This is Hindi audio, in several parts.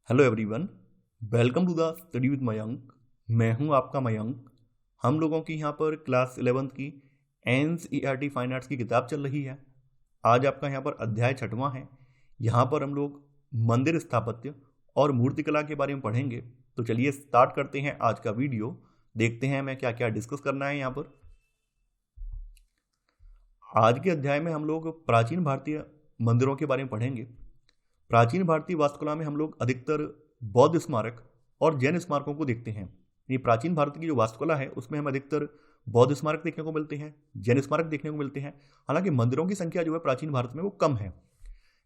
Hello everyone, welcome to the study with Mayank. मैं हूं आपका मयंक। हम लोगों की यहां पर क्लास 11th की एनसीईआरटी फाइन आर्ट्स की किताब चल रही है। आज आपका यहां पर अध्याय 6वां है। यहां पर हम लोग मंदिर स्थापत्य और मूर्तिकला के बारे में पढ़ेंगे। तो चलिए स्टार्ट करते हैं आज का वीडियो। देखते हैं हमें क्या क्या डिस्कस करना है यहाँ पर। आज के अध्याय में हम लोग प्राचीन भारतीय मंदिरों के बारे में पढ़ेंगे। प्राचीन भारतीय वास्तुकला में हम लोग अधिकतर बौद्ध स्मारक और जैन स्मारकों को देखते हैं। ये प्राचीन भारत की जो वास्तुकला है उसमें हम अधिकतर बौद्ध स्मारक देखने को मिलते हैं, जैन स्मारक देखने को मिलते हैं। हालांकि मंदिरों की संख्या जो है प्राचीन भारत में वो कम है।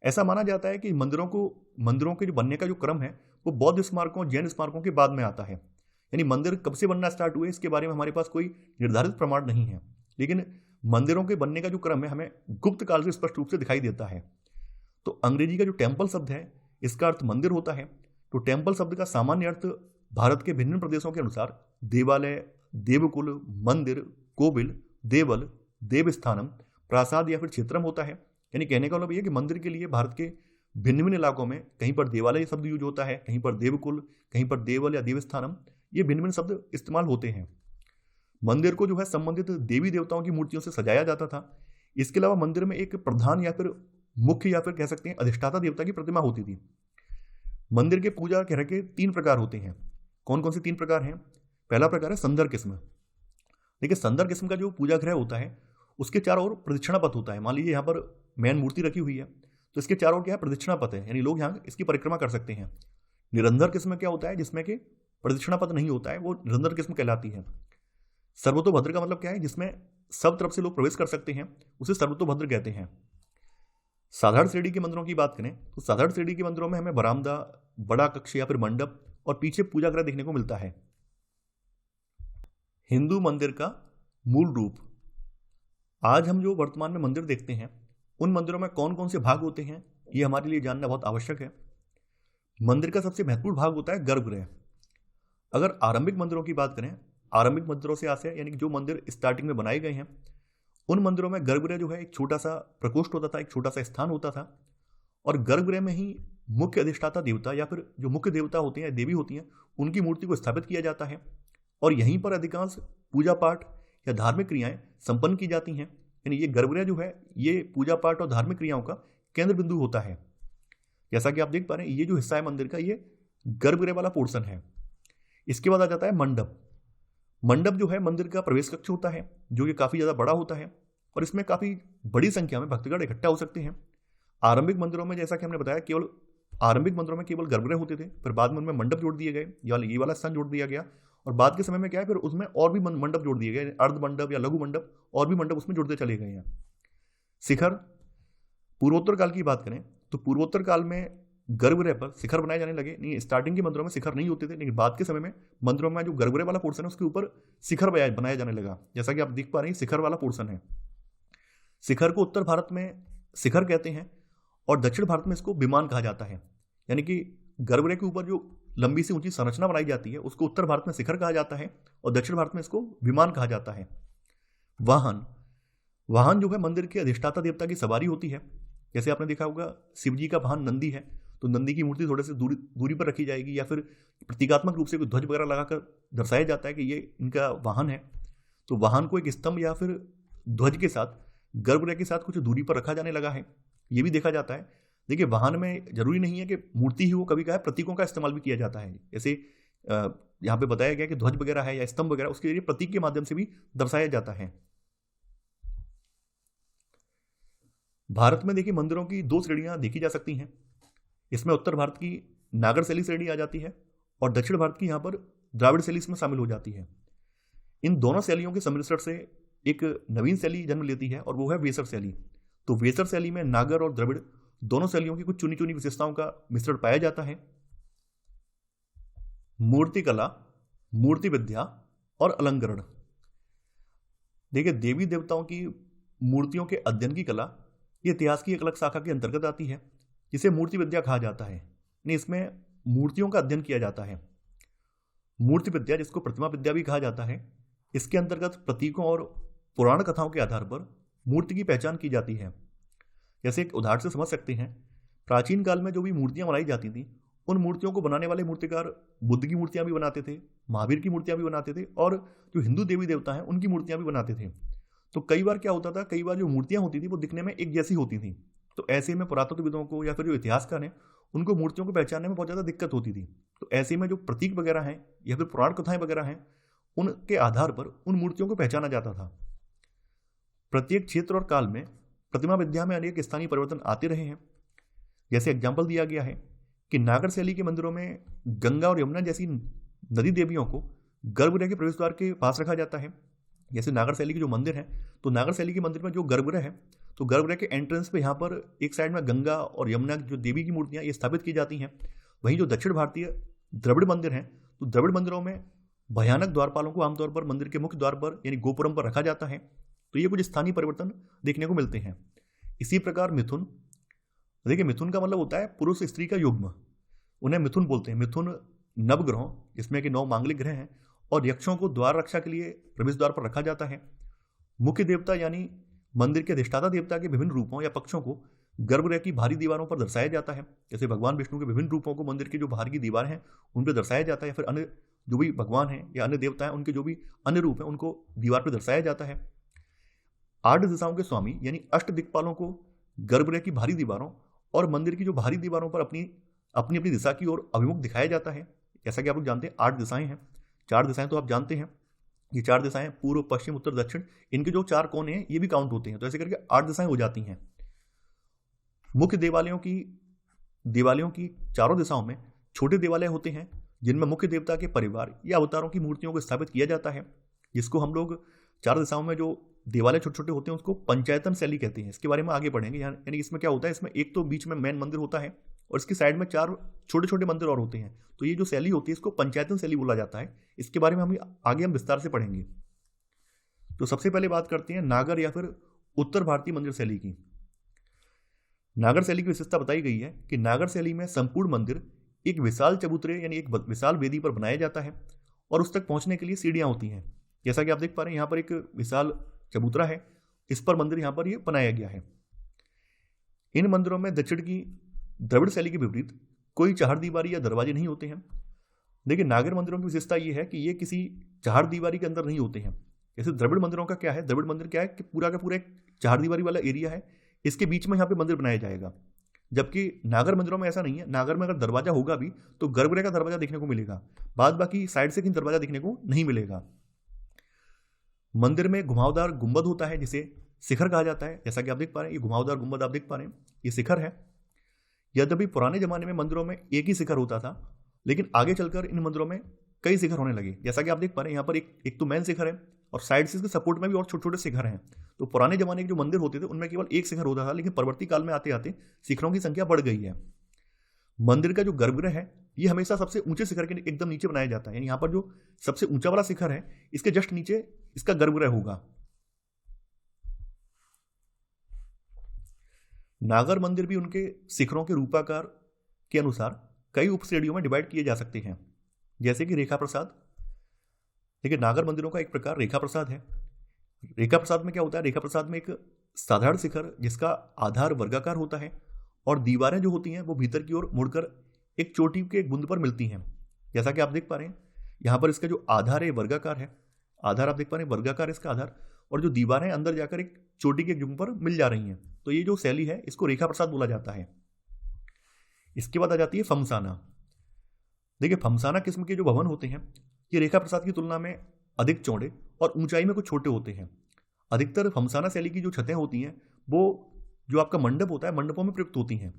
ऐसा माना जाता है कि मंदिरों के जो बनने का जो क्रम है वो बौद्ध स्मारकों जैन स्मारकों के बाद में आता है। यानी मंदिर कब से बनना स्टार्ट हुए इसके बारे में हमारे पास कोई निर्धारित प्रमाण नहीं है, लेकिन मंदिरों के बनने का जो क्रम है हमें गुप्त काल से स्पष्ट रूप से दिखाई देता है। तो अंग्रेजी का जो टेम्पल शब्द है इसका अर्थ मंदिर होता है। तो टेम्पल शब्द का सामान्य अर्थ भारत के भिन्न प्रदेशों के अनुसार देवालय, देवकुल, मंदिर, कोविल, देवल, देवस्थानम, प्रासाद या फिर क्षेत्रम होता है। यानी कहने का मतलब ये कि मंदिर के लिए भारत के भिन्न भिन्न इलाकों में कहीं पर देवालय शब्द यूज होता है, कहीं पर देवकुल, कहीं पर देवल या देवस्थानम, ये भिन्न भिन्न शब्द इस्तेमाल होते हैं। मंदिर को जो है संबंधित देवी देवताओं की मूर्तियों से सजाया जाता था। इसके अलावा मंदिर में एक प्रधान या फिर मुख्य या फिर कह सकते हैं अधिष्ठाता देवता की प्रतिमा होती थी। मंदिर के पूजा ग्रह के 3 प्रकार होते हैं। कौन कौन से 3 प्रकार हैं? पहला प्रकार है संदर किस्म। देखिए, संदर किस्म का जो पूजा ग्रह होता है उसके चारों ओर प्रदक्षिणा पथ होता है। मान लीजिए यहाँ पर मेन मूर्ति रखी हुई है तो इसके चारों ओर क्या है? प्रदक्षिणा पथ है, यानी लोग यहाँ इसकी परिक्रमा कर सकते हैं। निरंतर किस्म क्या होता है? जिसमें कि प्रदक्षिणा पथ नहीं होता है, वो निरंतर किस्म कहलाती है। सर्वतोभद्र का मतलब क्या है? जिसमें सब तरफ से लोग प्रवेश कर सकते हैं, उसे सर्वतोभद्र कहते हैं। साधारण श्रेणी के मंदिरों की बात करें तो साधारण श्रेणी के मंदिरों में हमें बरामदा, बड़ा कक्ष या फिर मंडप और पीछे पूजा गृह देखने को मिलता है। हिंदू मंदिर का मूल रूप। आज हम जो वर्तमान में मंदिर देखते हैं उन मंदिरों में कौन कौन से भाग होते हैं ये हमारे लिए जानना बहुत आवश्यक है। मंदिर का सबसे महत्वपूर्ण भाग होता है गर्भगृह। अगर आरंभिक मंदिरों की बात करें, आरंभिक मंदिरों से आशय यानी कि जो मंदिर स्टार्टिंग में बनाए गए हैं उन मंदिरों में गर्भगृह जो है एक छोटा सा प्रकोष्ठ होता था, एक छोटा सा स्थान होता था। और गर्भगृह में ही मुख्य अधिष्ठाता देवता या फिर जो मुख्य देवता होते हैं, देवी होती हैं, उनकी मूर्ति को स्थापित किया जाता है और यहीं पर अधिकांश पूजा पाठ या धार्मिक क्रियाएं संपन्न की जाती हैं। यानी ये गर्भगृह जो है ये पूजा पाठ और धार्मिक क्रियाओं का केंद्र बिंदु होता है। जैसा कि आप देख पा रहे हैं ये जो हिस्सा है मंदिर का ये गर्भगृह वाला पोर्शन है। इसके बाद आ जाता है मंडप। मंडप जो है मंदिर का प्रवेश कक्ष होता है जो कि काफ़ी ज़्यादा बड़ा होता है और इसमें काफ़ी बड़ी संख्या में भक्तगण इकट्ठा हो सकते हैं। आरंभिक मंदिरों में जैसा कि हमने बताया केवल आरंभिक मंदिरों में केवल गर्भगृह होते थे, फिर बाद में उनमें मंडप जोड़ दिए गए, ये वाला स्थान जोड़ दिया गया और बाद के समय में क्या है फिर उसमें और भी मंडप जोड़ दिए गए, अर्ध मंडप या लघु मंडप और भी मंडप उसमें जुड़ते चले गए हैं। शिखर। पूर्वोत्तर काल की बात करें तो पूर्वोत्तर काल में गर्भगृह पर शिखर बनाए जाने लगे। नहीं, स्टार्टिंग के मंदिरों में शिखर नहीं होते थे, लेकिन बाद के समय में मंदिरों में जो गर्भगृह वाला पोर्शन है उसके ऊपर शिखर बनाया जाने लगा। जैसा कि आप देख पा रहे हैं शिखर वाला पोर्शन है। शिखर को उत्तर भारत में शिखर कहते हैं और दक्षिण भारत में इसको विमान कहा जाता है। यानी कि गर्भगृह के ऊपर जो लंबी सी ऊंची संरचना बनाई जाती है उसको उत्तर भारत में शिखर कहा जाता है और दक्षिण भारत में इसको विमान कहा जाता है। वाहन। वाहन जो है मंदिर के अधिष्ठाता देवता की सवारी होती है। जैसे आपने देखा होगा शिव जी का वाहन नंदी है तो नंदी की मूर्ति थोड़े से दूरी पर रखी जाएगी या फिर प्रतीकात्मक रूप से कोई ध्वज वगैरह लगाकर दर्शाया जाता है कि ये इनका वाहन है। तो वाहन को एक स्तंभ या फिर ध्वज के साथ गर्भगृह के साथ कुछ दूरी पर रखा जाने लगा है, ये भी देखा जाता है। देखिए, वाहन में जरूरी नहीं है कि मूर्ति ही हो, कभी कभी प्रतीकों का इस्तेमाल भी किया जाता है। जैसे यहाँ पे बताया गया कि ध्वज वगैरह है या स्तंभ वगैरह उसके लिए प्रतीक के माध्यम से भी दर्शाया जाता है। भारत में देखिए मंदिरों की 2 श्रेणियां देखी जा सकती हैं। इसमें उत्तर भारत की नागर शैली श्रेणी आ जाती है और दक्षिण भारत की यहाँ पर द्राविड़ शैली इसमें शामिल हो जाती है। इन दोनों शैलियों के सम्मिश्रण से एक नवीन शैली जन्म लेती है और वो है वेसर शैली। तो वेसर शैली में नागर और द्रविड़ दोनों शैलियों की कुछ चुनी चुनी विशेषताओं का मिश्रण पाया जाता है। मूर्तिकला, मूर्ति विद्या और अलंकरण। देखिए, देवी देवताओं की मूर्तियों के अध्ययन की कला ये इतिहास की एक अलग शाखा के अंतर्गत आती है जिसे मूर्ति विद्या कहा जाता है। यानी इसमें मूर्तियों का अध्ययन किया जाता है। मूर्ति विद्या जिसको प्रतिमा विद्या भी कहा जाता है, इसके अंतर्गत प्रतीकों और पुराण कथाओं के आधार पर मूर्ति की पहचान की जाती है। जैसे एक उदाहरण से समझ सकते हैं, प्राचीन काल में जो भी मूर्तियां बनाई जाती थी उन मूर्तियों को बनाने वाले मूर्तिकार बुद्ध की मूर्तियां भी बनाते थे, महावीर की मूर्तियां भी बनाते थे, और जो हिंदू देवी देवता हैं उनकी मूर्तियां भी बनाते थे। तो कई बार क्या होता था, कई बार जो मूर्तियां होती थी वो दिखने में एक जैसी होती थी। तो ऐसे में पुरातत्वविदों को या फिर जो इतिहासकार हैं उनको मूर्तियों को पहचानने में बहुत ज़्यादा दिक्कत होती थी। तो ऐसे में जो प्रतीक वगैरह हैं या फिर पुराण कथाएं वगैरह हैं, उनके आधार पर उन मूर्तियों को पहचाना जाता था। प्रत्येक क्षेत्र और काल में प्रतिमा विद्या में अनेक स्थानीय परिवर्तन आते रहे हैं। जैसे एग्जाम्पल दिया गया है कि नागर शैली के मंदिरों में गंगा और यमुना जैसी नदी देवियों को गर्भगृह के प्रवेश द्वार के पास रखा जाता है। जैसे नागर शैली के जो मंदिर हैं, तो नागर शैली के मंदिर में जो गर्भगृह है, तो गर्भगृह के एंट्रेंस पे यहाँ पर एक साइड में गंगा और यमुना जो देवी की मूर्तियाँ ये स्थापित की जाती हैं। वहीं जो दक्षिण भारतीय द्रविड़ मंदिर हैं, तो द्रविड़ मंदिरों में भयानक द्वारपालों को आमतौर पर मंदिर के मुख्य द्वार पर यानी गोपुरम पर रखा जाता है। तो ये कुछ स्थानीय परिवर्तन देखने को मिलते हैं। इसी प्रकार मिथुन, देखिए मिथुन का मतलब होता है पुरुष स्त्री का युग्म, उन्हें मिथुन बोलते हैं। मिथुन नवग्रहों, जिसमें कि 9 मांगलिक ग्रह हैं, और यक्षों को द्वार रक्षा के लिए प्रवेश द्वार पर रखा जाता है। मुख्य देवता यानी मंदिर के अधिष्ठाता देवता के विभिन्न रूपों या पक्षों को गर्भगृह की बाहरी दीवारों पर दर्शाया जाता है। जैसे भगवान विष्णु के विभिन्न रूपों को मंदिर की जो बाहर की दीवार हैं उन पर दर्शाया जाता है, फिर अन्य जो भी भगवान हैं या अन्य देवता हैं उनके जो भी अन्य रूप हैं उनको दीवार पर दर्शाया जाता है। 8 दिशाओं के स्वामी यानी अष्ट दिक्पालों को गर्भगृह की बाहरी दीवारों और मंदिर की जो बाहरी दीवारों पर अपनी अपनी दिशा की ओर अभिमुख दिखाया जाता है। जैसा कि आप लोग जानते हैं 8 दिशाएं हैं, 4 दिशाएं तो आप जानते हैं, ये 4 दिशाएं पूर्व पश्चिम उत्तर दक्षिण, इनके जो 4 कोने हैं ये भी काउंट होते हैं। तो ऐसे करके 8 दिशाएं हो जाती हैं। मुख्य देवालयों की चारों दिशाओं में छोटे देवालय होते हैं जिनमें मुख्य देवता के परिवार या अवतारों की मूर्तियों को स्थापित किया जाता है, जिसको हम लोग 4 दिशाओं में जो देवालय छोटे छोटे होते हैं उसको पंचायतन शैली कहते हैं। इसके बारे में आगे पढ़ेंगे। यानी इसमें क्या होता है, इसमें एक तो बीच में मेन मंदिर होता है और इसकी साइड में 4 छोटे छोटे मंदिर और होते हैं। तो ये जो शैली होती है इसको पंचायतन शैली बोला जाता है। इसके बारे में हम आगे विस्तार से पढ़ेंगे। तो सबसे पहले बात करते हैं नागर या फिर उत्तर भारतीय मंदिर शैली की। नागर शैली की विशेषता बताई गई है कि नागर शैली में संपूर्ण मंदिर एक विशाल चबूतरे यानी एक विशाल वेदी पर बनाया जाता है और उस तक पहुंचने के लिए सीढ़ियां होती हैं। जैसा कि आप देख पा रहे हैं यहाँ पर एक विशाल चबूतरा है, इस पर मंदिर यहाँ पर ये बनाया गया है। इन मंदिरों में दक्षिण की द्रविड़ शैली के विपरीत कोई चहारदीवारी या दरवाजे नहीं होते हैं। देखिए नागर मंदिरों की विशेषता ये है कि ये किसी चहारदीवारी के अंदर नहीं होते हैं। जैसे द्रविड़ मंदिरों का क्या है, द्रविड़ मंदिर क्या है कि पूरा का पूरा एक चहारदीवारी वाला एरिया है, इसके बीच में यहाँ पे मंदिर बनाया जाएगा। जबकि नागर मंदिरों में ऐसा नहीं है। नागर में अगर दरवाजा होगा भी तो गर्भगृह का दरवाजा देखने को मिलेगा, बाद बाकी साइड से कहीं दरवाजा देखने को नहीं मिलेगा। मंदिर में घुमावदार गुंबद होता है जिसे शिखर कहा जाता है। जैसा कि आप देख पा रहे हैं ये घुमावदार गुंबद आप देख पा रहे हैं, ये शिखर है। यद्यपि पुराने जमाने में मंदिरों में एक ही शिखर होता था, लेकिन आगे चलकर इन मंदिरों में कई शिखर होने लगे। जैसा कि आप देख पा रहे हैं यहाँ पर एक तो मेन शिखर है और साइड से इसके सपोर्ट में भी और छोटे छोटे शिखर हैं। तो पुराने जमाने के जो मंदिर होते थे उनमें केवल एक शिखर होता था, लेकिन परवर्ती काल में आते आते शिखरों की संख्या बढ़ गई है। मंदिर का जो गर्भगृह है ये हमेशा सबसे ऊंचे शिखर के एकदम नीचे बनाया जाता है। यानी यहाँ पर जो सबसे ऊंचा वाला शिखर है इसके जस्ट नीचे इसका गर्भगृह होगा। नागर मंदिर भी उनके शिखरों के रूपाकार के अनुसार कई उपश्रेणियों में डिवाइड किए जा सकते हैं, जैसे कि रेखा प्रसाद। देखिए नागर मंदिरों का एक प्रकार रेखा प्रसाद है। रेखा प्रसाद में क्या होता है, रेखा प्रसाद में एक साधारण शिखर जिसका आधार वर्गाकार होता है और दीवारें जो होती हैं वो भीतर की ओर मुड़कर एक चोटी के एक बुंद पर मिलती हैं। जैसा कि आप देख पा रहे हैं यहाँ पर इसका जो आधार है वर्गाकार है, आधार आप देख पा रहे हैं वर्गाकार है इसका आधार, और जो दीवारें अंदर जाकर एक चोटी के जुग पर मिल जा रही हैं। तो ये जो शैली है इसको रेखा प्रसाद बोला जाता है। इसके बाद आ जाती है फमसाना। देखिए फमसाना किस्म के जो भवन होते हैं ये रेखा प्रसाद की तुलना में अधिक चौड़े और ऊंचाई में कुछ छोटे होते हैं। अधिकतर फमसाना शैली की जो छतें होती हैं वो जो आपका मंडप होता है मंडपों में प्रयुक्त होती हैं।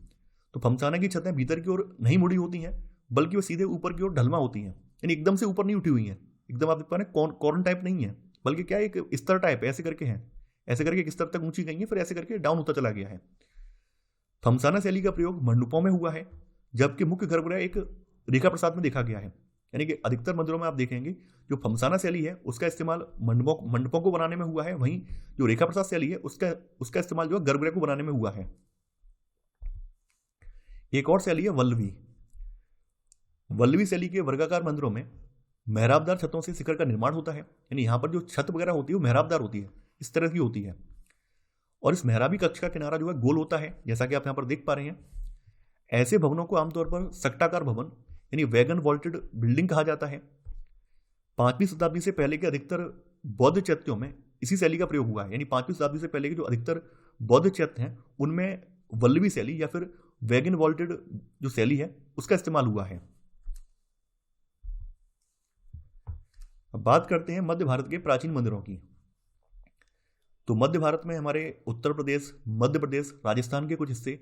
तो फमसाना की छतें भीतर की ओर नहीं मुड़ी होती हैं, बल्कि वो सीधे ऊपर की ओर ढलमा होती हैं, यानी एकदम से ऊपर नहीं उठी हुई हैं, एकदम आप देख पा रहे हैं कॉर्न टाइप नहीं है, बल्कि क्या एक स्तर टाइप ऐसे करके हैं, ऐसे करके एक स्तर तक ऊंची गई है फिर ऐसे करके डाउन होता चला गया है। फमसाना शैली का प्रयोग मंडपों में हुआ है, जबकि मुख्य गर्भगृह एक रेखा प्रसाद में देखा गया है। यानी कि अधिकतर मंदिरों में आप देखेंगे जो फमसाना शैली है उसका इस्तेमाल मंडपों को बनाने में हुआ है, वहीं जो रेखा प्रसाद शैली है उसका इस्तेमाल जो है गर्भगृह को बनाने में हुआ है। एक और शैली है वल्लवी। वल्लवी शैली के वर्गाकार मंदिरों में मेहराबदार छतों से शिखर का निर्माण होता है। यानी यहाँ पर जो छत वगैरह होती है वो मेहराबदार होती है, इस तरह की होती है, और इस मेहराबी कक्ष का किनारा जो है गोल होता है, जैसा कि आप यहाँ पर देख पा रहे हैं। ऐसे भवनों को आमतौर पर सक्टाकार भवन यानी वैगन वॉल्टेड बिल्डिंग कहा जाता है। 5वीं शताब्दी से पहले के अधिकतर बौद्ध चैत्यों में इसी शैली का प्रयोग हुआ है, यानी 5वीं शताब्दी से पहले के जो अधिकतर बौद्ध चैत्य हैं उनमें वल्लवी शैली या फिर वैगन वॉल्टेड जो शैली है उसका इस्तेमाल हुआ है। अब बात करते हैं मध्य भारत के प्राचीन मंदिरों की। तो मध्य भारत में हमारे उत्तर प्रदेश, मध्य प्रदेश, राजस्थान के कुछ हिस्से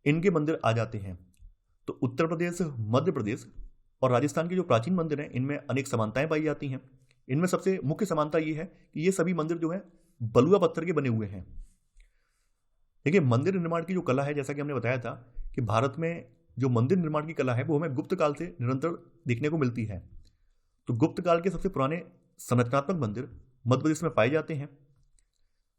इनके मंदिर आ जाते हैं। तो उत्तर प्रदेश, मध्य प्रदेश और राजस्थान के जो प्राचीन मंदिर हैं इनमें अनेक समानताएं पाई जाती हैं। इनमें सबसे मुख्य समानता ये है कि ये सभी मंदिर जो है बलुआ पत्थर के बने हुए हैं। देखिए, मंदिर निर्माण की जो कला है, जैसा कि हमने बताया था कि भारत में जो मंदिर निर्माण की कला है वो हमें गुप्त काल से निरंतर देखने को मिलती है। तो गुप्त काल के सबसे पुराने संरचनात्मक मंदिर मध्य प्रदेश में पाए जाते हैं।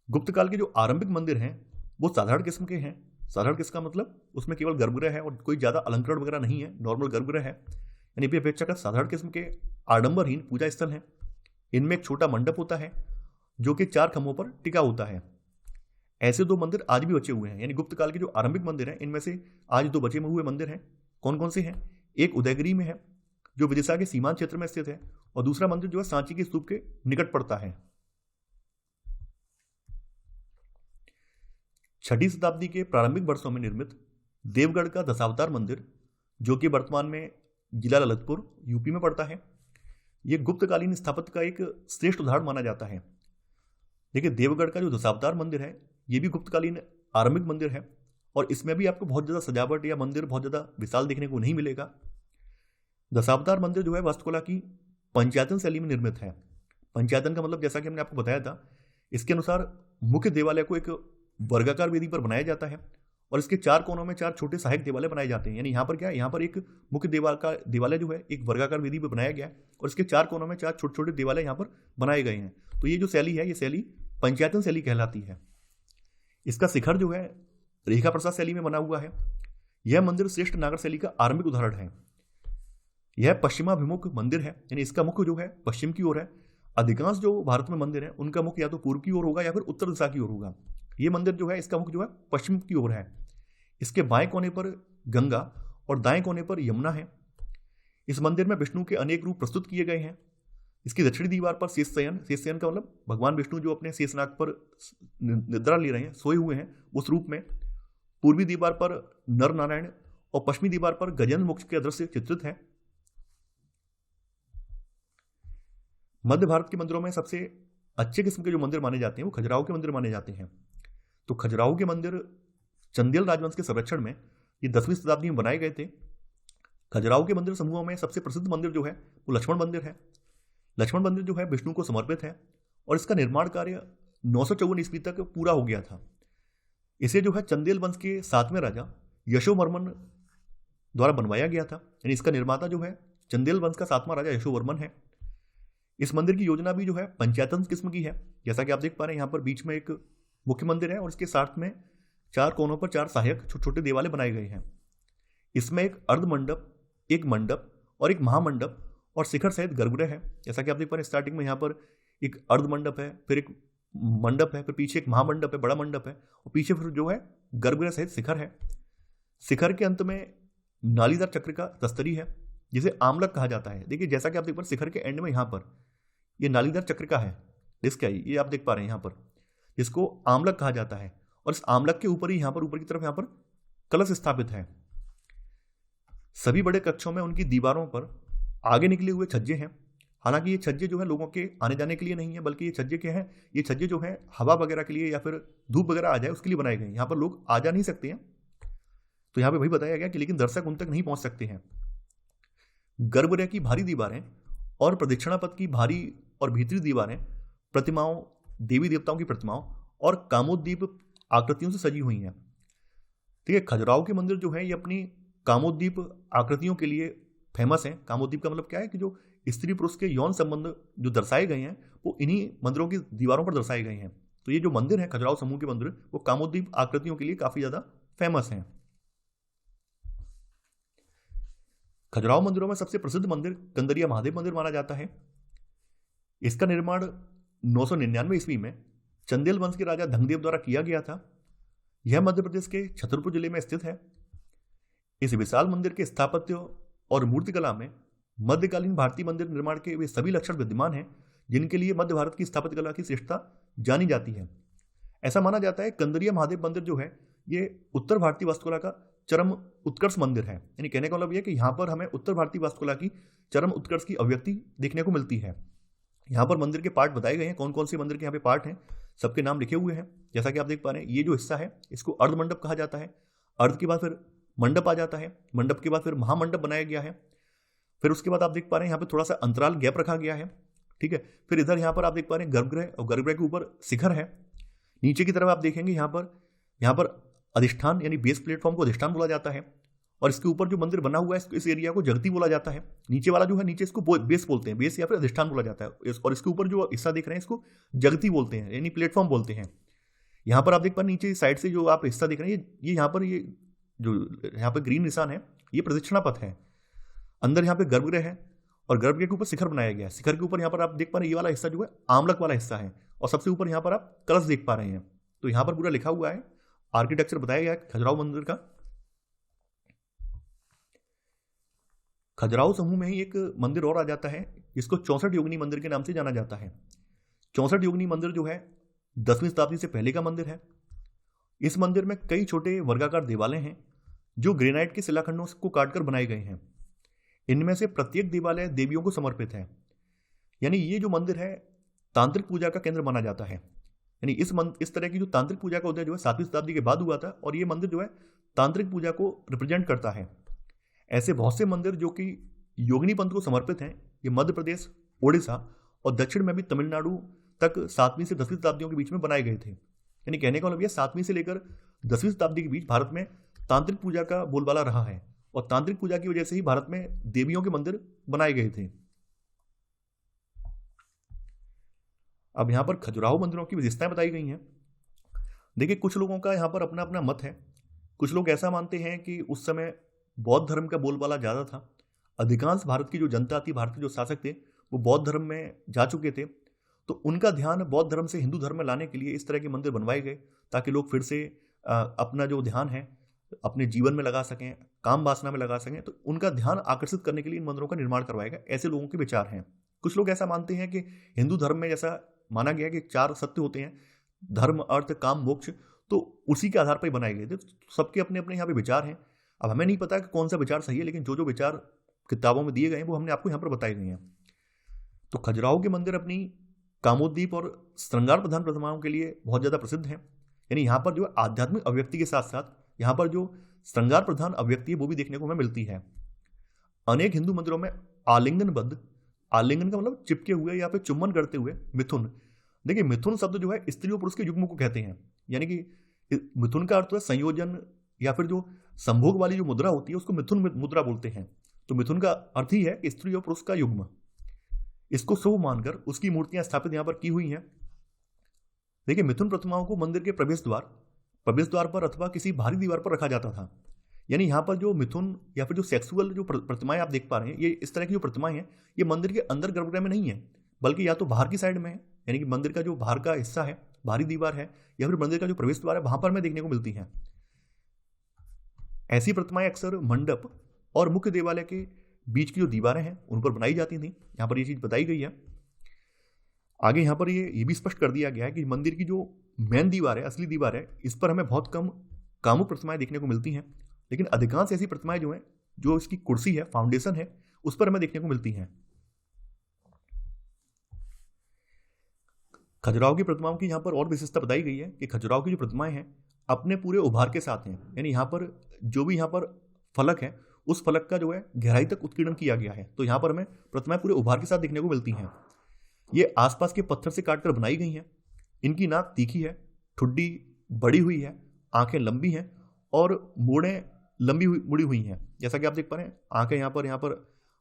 गुप्त काल के जो आरंभिक मंदिर हैं वो साधारण किस्म के हैं। साधारण किसका मतलब, उसमें केवल गर्भगृह है और कोई ज़्यादा अलंकरण वगैरह नहीं है, नॉर्मल गर्भगृह है, यानी भी अपेक्षाकृत साधारण किस्म के आडंबरहीन पूजा स्थल हैं। इनमें एक छोटा मंडप होता है जो कि 4 खंभों पर टिका होता है। ऐसे 2 मंदिर आज भी बचे हुए हैं, यानी गुप्त काल के जो आरंभिक मंदिर हैं इनमें से आज 2 बचे हुए मंदिर हैं। कौन कौन से हैं? एक उदयगिरी में है जो विदिशा के सीमांत क्षेत्र में स्थित है, और दूसरा मंदिर जो है सांची के स्तूप के निकट पड़ता है। 6वीं शताब्दी के प्रारंभिक वर्षों में निर्मित देवगढ़ का दशावतार मंदिर, जो कि वर्तमान में जिला ललितपुर यूपी में पड़ता है, ये गुप्तकालीन स्थापत्य का एक श्रेष्ठ उदाहरण माना जाता है। देखिए, देवगढ़ का जो दशावतार मंदिर है ये भी गुप्तकालीन आरंभिक मंदिर है, और इसमें भी आपको बहुत ज़्यादा सजावट या मंदिर बहुत ज़्यादा विशाल देखने को नहीं मिलेगा। दशावतार मंदिर जो है वास्तुकला की पंचायतन शैली में निर्मित है। पंचायतन का मतलब, जैसा कि हमने आपको बताया था, इसके अनुसार मुख्य देवालय को एक वर्गाकार वेदी पर बनाया जाता है और इसके 4 कोनों में 4 छोटे सहायक देवालय बनाए जाते हैं। यानी यहाँ पर क्या है, यहाँ पर एक मुख्य देवालय जो है एक वर्गाकार वेदी पर बनाया गया है और इसके 4 कोनों में 4 छोटे छोटे देवालय यहाँ पर बनाए गए हैं। तो ये जो शैली है ये शैली पंचायतन शैली कहलाती है। इसका शिखर जो है रेखा प्रसाद शैली में बना हुआ है। यह मंदिर श्रेष्ठ नागर शैली का आरंभिक उदाहरण है। यह पश्चिमाभिमुख मंदिर है, यानी इसका मुख जो है पश्चिम की ओर है। अधिकांश जो भारत में मंदिर है उनका मुख या तो पूर्व की ओर होगा या फिर उत्तर दिशा की ओर होगा। ये मंदिर जो है इसका मुख जो है पश्चिम की ओर है। इसके बाएं कोने पर गंगा और दाएं कोने पर यमुना है। इस मंदिर में विष्णु के अनेक रूप प्रस्तुत किए गए हैं। इसकी दक्षिणी दीवार पर शेषशयन का मतलब भगवान विष्णु जो अपने शेषनाग पर निद्रा ले रहे हैं, सोए हुए हैं, उस रूप में। पूर्वी दीवार पर नर नारायण और पश्चिमी दीवार पर गजेंद्र मोक्ष के दृश्य चित्रित है। मध्य भारत के मंदिरों में सबसे अच्छे किस्म के जो मंदिर माने जाते हैं वो खजुराहो के मंदिर माने जाते हैं। तो खजुराहो के मंदिर चंदेल राजवंश के संरक्षण में ये 10वीं शताब्दी में बनाए गए थे। खजुराहो के मंदिर समूहों में सबसे प्रसिद्ध मंदिर जो है वो लक्ष्मण मंदिर है। लक्ष्मण मंदिर जो है विष्णु को समर्पित है और इसका निर्माण कार्य 954 ईस्वी तक पूरा हो गया था। इसे जो है चंदेल वंश के 7वें राजा यशोवर्मन द्वारा बनवाया गया था, यानी इसका निर्माता जो है चंदेल वंश का 7वां राजा यशोवर्मन है। इस मंदिर की योजना भी जो है पंचायतन किस्म की है। जैसा कि आप देख पा रहे हैं, यहाँ पर बीच में एक मुख्य मंदिर है और इसके साथ में 4 कोनों पर 4 सहायक छोटे छोटे देवालय बनाए गए हैं। इसमें एक अर्ध मंडप, एक मंडप और एक महामंडप और शिखर सहित गर्भगृह है। जैसा कि आप देख पा रहे हैं, स्टार्टिंग में यहाँ पर एक अर्ध मंडप है, फिर एक मंडप है, फिर पीछे एक महामंडप है, बड़ा मंडप है, और पीछे फिर जो है गर्भगृह सहित शिखर है। शिखर के अंत में नालीदार चक्र का तस्तरी है जिसे आमलक कहा जाता है। देखिए, जैसा कि आप देख पा रहे हैं, शिखर के एंड में यहाँ पर ये नालीदार चक्र का है डिस्क है, ये आप देख पा रहे हैं यहाँ पर, जिसको आमलक कहा जाता है। और इस आमलक के ऊपर ही यहाँ पर ऊपर की तरफ यहाँ पर कलश स्थापित है। सभी बड़े कक्षों में उनकी दीवारों पर आगे निकले हुए छज्जे हैं। हालांकि ये छज्जे जो है लोगों के आने जाने के लिए नहीं है, बल्कि ये छज्जे क्या हैं, ये छज्जे जो हैं हवा वगैरह के लिए या फिर धूप वगैरह आ जाए उसके लिए बनाए गए हैं। यहाँ पर लोग आ जा नहीं सकते हैं, तो यहाँ पे वही बताया गया कि लेकिन दर्शक उन तक नहीं पहुंच सकते हैं। गर्भगृह की भारी दीवारें और प्रदक्षिणा पथ की भारी और भीतरी दीवारें प्रतिमाओं, देवी देवताओं की प्रतिमाओं और कामोद्दीप आकृतियों से सजी हुई हैं। ठीक है, खजुराहो के मंदिर जो है ये अपनी कामोद्दीप आकृतियों के लिए फेमस हैं। कामोद्दीप का मतलब क्या है कि जो स्त्री पुरुष के यौन संबंध जो दर्शाए गए हैं वो इन्हीं मंदिरों की दीवारों पर दर्शाए गए हैं। तो ये जो मंदिर है खजुराहो समूह के मंदिर, वो कामोद्दीप आकृतियों के लिए काफी ज्यादा फेमस हैं। खजुराहो मंदिरों में सबसे प्रसिद्ध मंदिर कंदरिया महादेव मंदिर माना जाता है। इसका निर्माण 999 ईस्वी में चंदेल वंश के राजा धंगदेव द्वारा किया गया था। यह मध्य प्रदेश के छतरपुर जिले में स्थित है। इस विशाल मंदिर के स्थापत्य और मूर्तिकला में मध्यकालीन भारतीय मंदिर निर्माण के वे सभी लक्षण विद्यमान हैं जिनके लिए मध्य भारत की स्थापत्य कला की श्रेष्ठता जानी जाती है। ऐसा माना जाता है कंदरिया महादेव मंदिर जो है ये उत्तर भारतीय वास्तुकला का चरम उत्कर्ष मंदिर है। यानी कहने का मतलब यह कि यहाँ पर हमें उत्तर भारतीय वास्तुकला की चरम उत्कर्ष की अभिव्यक्ति देखने को मिलती है। यहाँ पर मंदिर के पार्ट बताए गए हैं, कौन कौन से मंदिर के यहाँ पे पार्ट हैं, सबके नाम लिखे हुए हैं। जैसा कि आप देख पा रहे हैं, ये जो हिस्सा है इसको अर्ध मंडप कहा जाता है। अर्ध के बाद फिर मंडप आ जाता है, मंडप के बाद फिर महामंडप बनाया गया है। फिर उसके बाद आप देख पा रहे हैं यहाँ पे थोड़ा सा अंतराल गैप रखा गया है, ठीक है। फिर इधर यहाँ पर आप देख पा रहे हैं गर्भगृह, और गर्भगृह के ऊपर शिखर है। नीचे की तरफ आप देखेंगे यहाँ पर अधिष्ठान यानी बेस प्लेटफॉर्म को अधिष्ठान बोला जाता है, और इसके ऊपर जो मंदिर बना हुआ है इस एरिया को जगती बोला जाता है। नीचे वाला जो है नीचे इसको बेस बोलते हैं, बेस या फिर अधिष्ठान बोला जाता है, और इसके ऊपर जो हिस्सा देख रहे हैं इसको जगती बोलते हैं यानी प्लेटफॉर्म बोलते हैं। यहाँ पर आप देख पा रहे नीचे साइड से जो आप हिस्सा देख रहे हैं ये यहाँ पर ये जो यहाँ पर ग्रीन निशान है ये प्रदक्षिणा पथ है। अंदर यहाँ पे गर्भगृह है और गर्भगृह के ऊपर शिखर बनाया गया है। शिखर के ऊपर यहाँ पर आप देख पा रहे हैं ये वाला हिस्सा जो है आमलक वाला हिस्सा है, और सबसे ऊपर यहाँ पर आप कलश देख पा रहे हैं। तो यहाँ पर पूरा लिखा हुआ है, आर्किटेक्चर बताया गया है खजुराहो मंदिर का। खजुराहो समूह में ही एक मंदिर और आ जाता है जिसको 64 योगिनी मंदिर के नाम से जाना जाता है। 64 योगिनी मंदिर जो है 10वीं शताब्दी से पहले का मंदिर है। इस मंदिर में कई छोटे वर्गाकार देवालय हैं जो ग्रेनाइट के शिलाखंडों को काटकर बनाए गए हैं। इनमें से प्रत्येक देवालय देवियों को समर्पित है। यानी ये जो मंदिर है तांत्रिक पूजा का केंद्र माना जाता है। यानी इस तरह की जो तांत्रिक पूजा का उदय जो है 7वीं शताब्दी के बाद हुआ था, और ये मंदिर जो है तांत्रिक पूजा को रिप्रेजेंट करता है। ऐसे बहुत से मंदिर जो कि योगिनी पंथ को समर्पित हैं, ये मध्य प्रदेश, ओडिशा और दक्षिण में भी तमिलनाडु तक 7वीं से 10वीं शताब्दियों के बीच में बनाए गए थे। यानी कहने का मतलब यह 7वीं से लेकर 10वीं शताब्दी के बीच भारत में तांत्रिक पूजा का बोलबाला रहा है, और तांत्रिक पूजा की वजह से ही भारत में देवियों के मंदिर बनाए गए थे। अब यहां पर खजुराहो मंदिरों की विशेषताएं बताई गई हैं। देखिए कुछ लोगों का यहां पर अपना अपना मत है। कुछ लोग ऐसा मानते हैं कि उस समय बौद्ध धर्म का बोलबाला ज़्यादा था। अधिकांश भारत की जो जनता थी, भारत के जो शासक थे वो बौद्ध धर्म में जा चुके थे, तो उनका ध्यान बौद्ध धर्म से हिंदू धर्म में लाने के लिए इस तरह के मंदिर बनवाए गए ताकि लोग फिर से अपना जो ध्यान है अपने जीवन में लगा सकें, काम वासना में लगा सकें। तो उनका ध्यान आकर्षित करने के लिए इन मंदिरों का निर्माण करवाया गया। ऐसे लोगों के विचार हैं। कुछ लोग ऐसा मानते हैं कि हिंदू धर्म में जैसा माना गया कि 4 सत्य होते हैं, धर्म, अर्थ, काम, मोक्ष, तो उसी के आधार पर बनाए गए थे। सबके अपने अपने यहाँ पे विचार हैं। अब हमें नहीं पता कि कौन सा विचार सही है, लेकिन जो जो विचार किताबों में दिए गए हैं वो हमने आपको यहाँ पर बताए गए हैं। तो खजुराहो के मंदिर अपनी कामोद्दीप और श्रृंगार प्रधान प्रतिमाओं के लिए बहुत ज़्यादा प्रसिद्ध हैं। यानी यहाँ पर जो आध्यात्मिक अभिव्यक्ति के साथ साथ यहाँ पर जो श्रृंगार प्रधान अभिव्यक्ति है वो भी देखने को हमें मिलती है। अनेक हिंदू मंदिरों में आलिंगनबद्ध, आलिंगन का मतलब चिपके हुए या फिर चुम्बन करते हुए मिथुन। देखिए मिथुन शब्द जो है स्त्री और पुरुष के युग्म को कहते हैं। यानी कि मिथुन का अर्थ है संयोजन, या फिर जो संभोग वाली जो मुद्रा होती है उसको मिथुन मुद्रा बोलते हैं। तो मिथुन का अर्थ ही है कि स्त्री और पुरुष का युग्म। इसको शुभ मानकर उसकी मूर्तियां स्थापित यहाँ पर की हुई हैं। देखिए मिथुन प्रतिमाओं को मंदिर के प्रवेश द्वार पर अथवा किसी भारी दीवार पर रखा जाता था। यानी यहाँ पर जो मिथुन या फिर जो सेक्सुअल जो प्रतिमाएं आप देख पा रहे हैं, ये इस तरह की जो प्रतिमाएं हैं ये मंदिर के अंदर गर्भगृह में नहीं है, बल्कि या तो बाहर की साइड में है, यानी कि मंदिर का जो बाहर का हिस्सा है, बाहरी दीवार है, या फिर मंदिर का जो प्रवेश द्वार है वहां पर हमें देखने को मिलती हैं। ऐसी प्रतिमाएं अक्सर मंडप और मुख्य देवालय के बीच की जो दीवारें हैं उन पर बनाई जाती थी। यहाँ पर ये चीज बताई गई है। आगे यहाँ पर ये भी स्पष्ट कर दिया गया है कि मंदिर की जो मेन दीवार है, असली दीवार है, इस पर हमें बहुत कम कामुक प्रतिमाएं देखने को मिलती हैं, लेकिन अधिकांश ऐसी प्रतिमाएं जो हैं, जो इसकी कुर्सी है, फाउंडेशन है, उस पर हमें देखने को मिलती हैं। खजुराहो की प्रतिमाओं की यहाँ पर और विशेषता बताई गई है कि खजुराहो की जो प्रतिमाएं हैं अपने पूरे उभार के साथ हैं। यानी यहाँ पर जो भी यहाँ पर फलक है उस फलक का जो है गहराई तक उत्कीर्णन किया गया है। तो यहाँ पर हमें प्रतिमाएं पूरे उभार के साथ देखने को मिलती हैं। ये आसपास के पत्थर से काटकर बनाई गई हैं। इनकी नाक तीखी है, ठुड्डी बड़ी हुई है, आंखें लंबी हैं और मोड़ें मुड़ी हुई हैं। जैसा कि आप देख पा रहे हैं आंखें यहाँ पर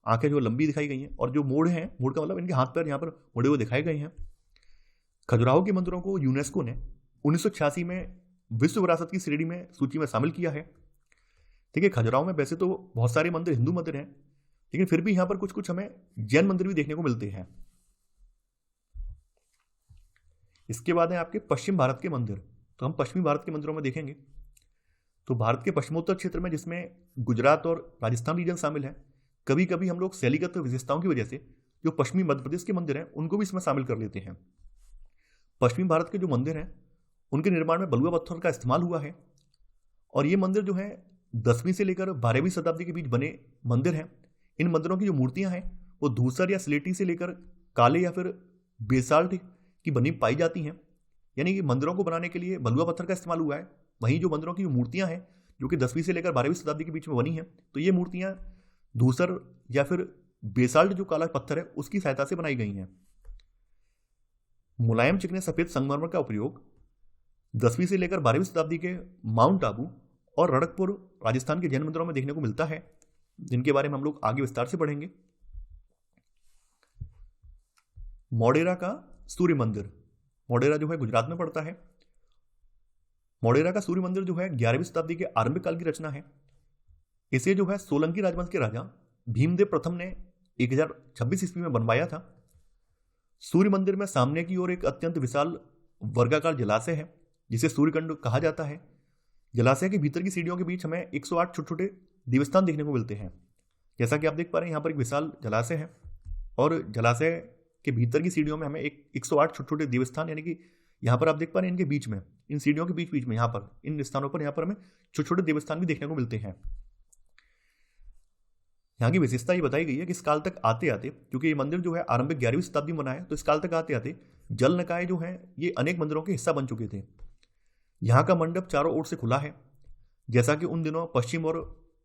आंखें जो लंबी दिखाई गई हैं, और जो मोड़ हैं, मोड़ का मतलब इनके हाथ पैर यहाँ पर मुड़े हुए दिखाए गए हैं। खजुराहो के मंदिरों को यूनेस्को ने 1986 में विश्व विरासत की श्रेणी में सूची में शामिल किया है। देखिए खजुराहो में वैसे तो बहुत सारे मंदिर हिंदू मंदिर हैं, लेकिन फिर भी यहाँ पर कुछ कुछ हमें जैन मंदिर भी देखने को मिलते हैं। इसके बाद है आपके पश्चिम भारत के मंदिर। तो हम पश्चिमी भारत के मंदिरों में देखेंगे तो भारत के पश्चिमोत्तर क्षेत्र में, जिसमें गुजरात और राजस्थान रीजन शामिल है, कभी कभी हम लोग शैलीगत विशेषताओं की वजह से जो पश्चिमी मध्य प्रदेश के मंदिर हैं उनको भी इसमें शामिल कर लेते हैं। पश्चिमी भारत के जो मंदिर हैं उनके निर्माण में बलुआ पत्थर का इस्तेमाल हुआ है, और ये मंदिर जो है 10वीं से लेकर 12वीं शताब्दी के बीच बने मंदिर हैं। इन मंदिरों की जो मूर्तियां हैं वो धूसर या स्लेटी से लेकर काले या फिर बेसाल्ट की बनी पाई जाती हैं, यानी कि मंदिरों को बनाने के लिए बलुआ पत्थर का इस्तेमाल हुआ है। वहीं जो मंदिरों की जो मूर्तियां हैं जो कि 10वीं से लेकर 12वीं शताब्दी के बीच में बनी हैं, तो ये मूर्तियां धूसर या फिर बेसाल्ट जो काला पत्थर है उसकी सहायता से बनाई गई हैं। मुलायम चिकने सफेद संगमरमर का उपयोग 10वीं से लेकर 12वीं शताब्दी के माउंट आबू और रणकपुर राजस्थान के जैन मंदिरों में देखने को मिलता है, जिनके बारे में हम लोग आगे विस्तार से पढ़ेंगे। मोढेरा का सूर्य मंदिर, मोढेरा जो है गुजरात में पड़ता है। मोढेरा का सूर्य मंदिर जो है 11वीं शताब्दी के आरंभिक काल की रचना है। इसे जो है सोलंकी राजवंश के राजा भीमदेव प्रथम ने 1026 ईस्वी में बनवाया था। सूर्य मंदिर में सामने की ओर एक अत्यंत विशाल वर्गाकार जलाशय है जिसे सूर्यकुंड कहा जाता है। जलाशय के भीतर की सीढ़ियों के बीच हमें 108 छोटे छोटे देवस्थान देखने को मिलते हैं। जैसा कि आप देख पा रहे हैं, यहाँ पर एक विशाल जलाशय है और जलाशय के भीतर की सीढ़ियों में हमें 108 छोटे छोटे देवस्थान, यानी कि यहाँ पर आप देख पा रहे हैं इनके बीच में, इन सीढ़ियों के बीच बीच में यहाँ पर इन स्थानों पर यहाँ पर हमें छोटे छोटे देवस्थान भी देखने को मिलते हैं। यहाँ की विशेषता ये बताई गई है कि इस काल तक आते आते, क्योंकि ये मंदिर जो है आरंभिक 11वीं शताब्दी में बना है, तो इस काल तक आते आते जल निकाय जो है ये अनेक मंदिरों के हिस्सा बन चुके थे। यहाँ का मंडप चारों ओर से खुला है, जैसा कि उन दिनों पश्चिम और